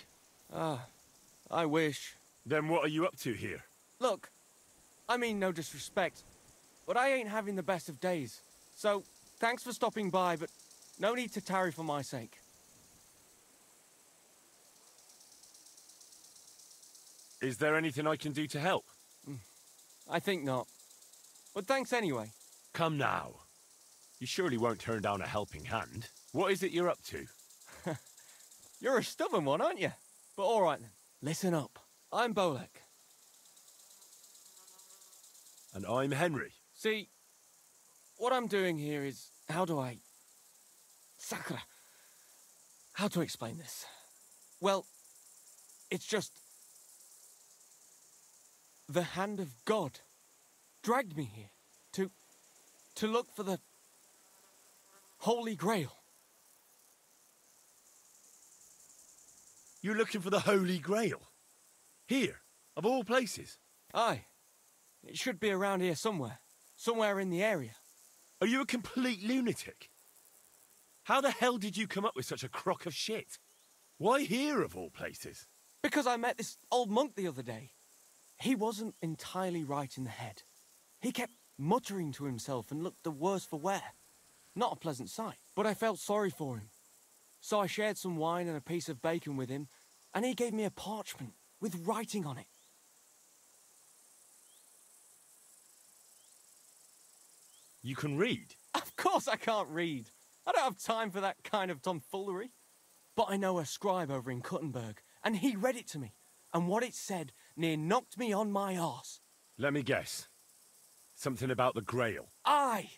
I wish. Then what are you up to here? Look, I mean no disrespect, but I ain't having the best of days. So, thanks for stopping by, but no need to tarry for my sake. Is there anything I can do to help? I think not. But thanks anyway. Come now. You surely won't turn down a helping hand. What is it you're up to? You're a stubborn one, aren't you? But all right then. Listen up. I'm Bolek. And I'm Henry. See, what I'm doing here is... How do I... Sakura. How to explain this? Well, it's just... The hand of God dragged me here to look for the Holy Grail. You're looking for the Holy Grail? Here, of all places. Aye. It should be around here somewhere. Somewhere in the area. Are you a complete lunatic? How the hell did you come up with such a crock of shit? Why here, of all places? Because I met this old monk the other day. He wasn't entirely right in the head. He kept muttering to himself and looked the worse for wear. Not a pleasant sight, but I felt sorry for him. So I shared some wine and a piece of bacon with him, and he gave me a parchment with writing on it. You can read? Of course I can't read. I don't have time for that kind of tomfoolery. But I know a scribe over in Kuttenberg, and he read it to me. And what it said near knocked me on my arse. Let me guess. Something about the Grail. Aye!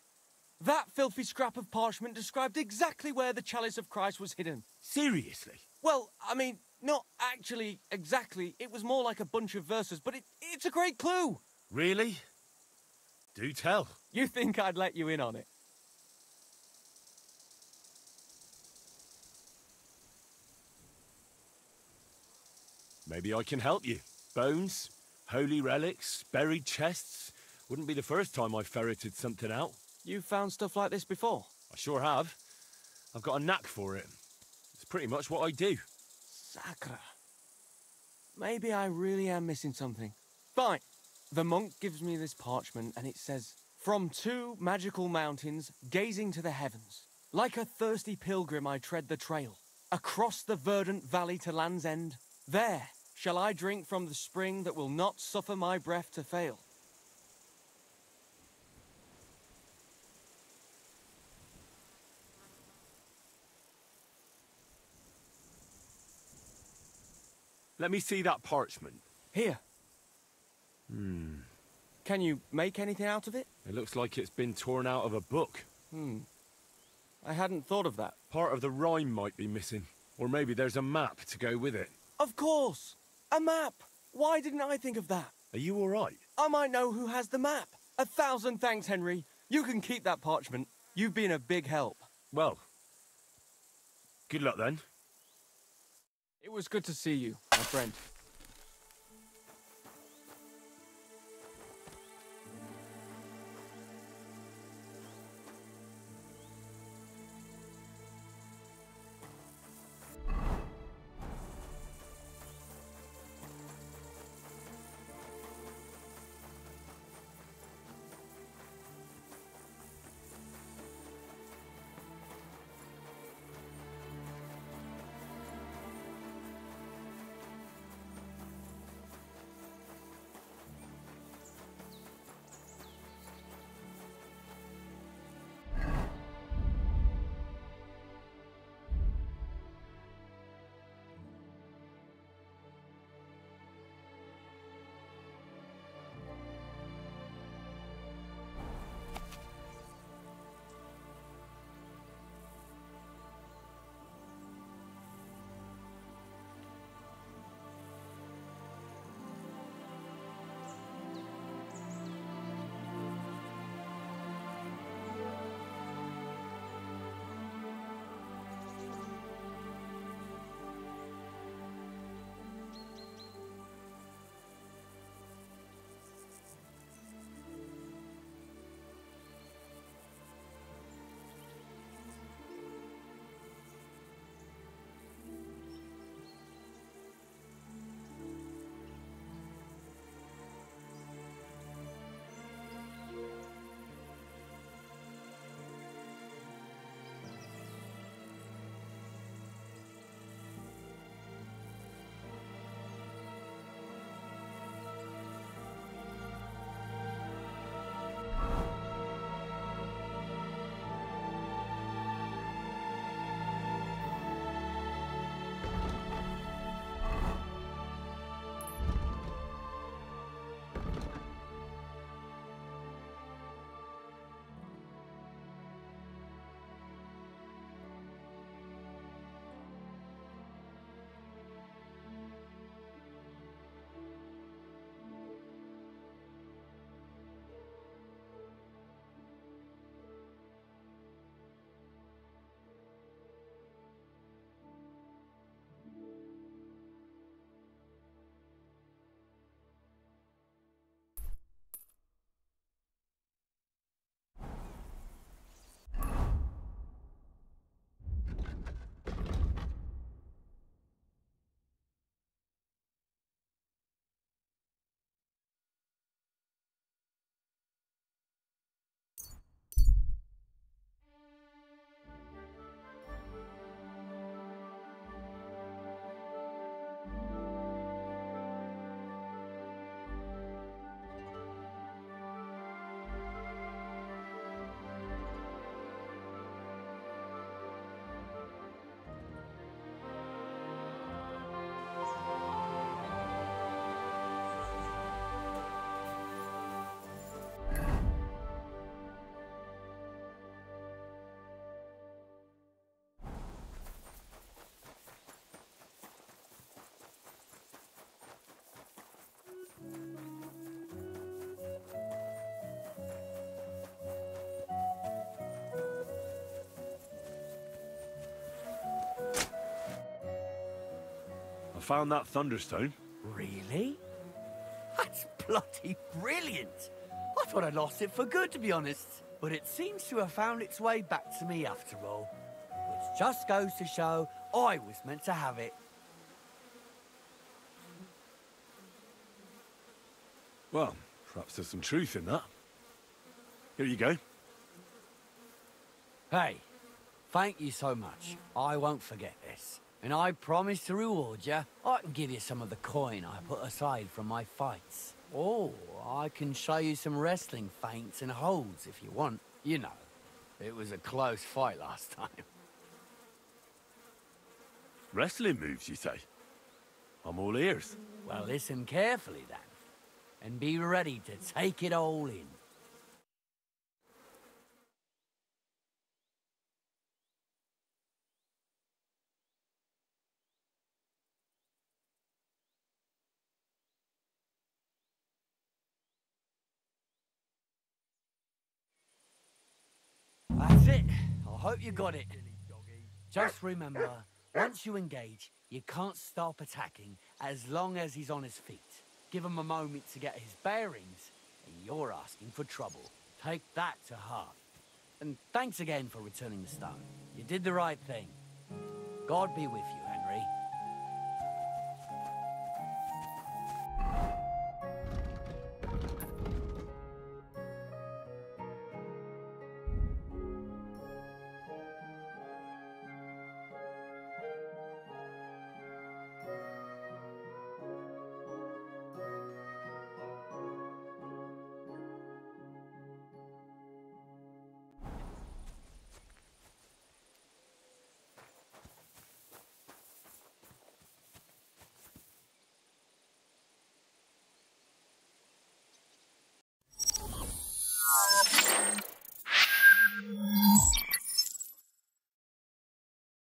That filthy scrap of parchment described exactly where the chalice of Christ was hidden. Seriously? Well, I mean, not actually exactly. It was more like a bunch of verses, but it's a great clue. Really? Do tell. You think I'd let you in on it? Maybe I can help you. Bones, holy relics, buried chests. Wouldn't be the first time I ferreted something out. You've found stuff like this before? I sure have. I've got a knack for it. It's pretty much what I do. Sacra. Maybe I really am missing something. Fine. The monk gives me this parchment and it says, "From 2 magical mountains, gazing to the heavens. Like a thirsty pilgrim I tread the trail. Across the verdant valley to land's end. There shall I drink from the spring that will not suffer my breath to fail." Let me see that parchment. Here. Can you make anything out of it? It looks like it's been torn out of a book. I hadn't thought of that. Part of the rhyme might be missing. Or maybe there's a map to go with it. Of course! A map! Why didn't I think of that? Are you all right? I might know who has the map. 1,000 thanks, Henry. You can keep that parchment. You've been a big help. Well, good luck then. It was good to see you, my friend. found that thunderstone. Really? That's bloody brilliant. I thought I'd lost it for good, to be honest. But it seems to have found its way back to me after all. Which just goes to show I was meant to have it. Well, perhaps there's some truth in that. Here you go. Hey, thank you so much. I won't forget this. And I promise to reward you. I can give you some of the coin I put aside from my fights. Or I can show you some wrestling feints and holds if you want. You know, it was a close fight last time. Wrestling moves, you say? I'm all ears. Well, listen carefully then. And be ready to take it all in. That's it. I hope you got it. Just remember, once you engage, you can't stop attacking as long as he's on his feet. Give him a moment to get his bearings, and you're asking for trouble. Take that to heart. And thanks again for returning the stone. You did the right thing. God be with you.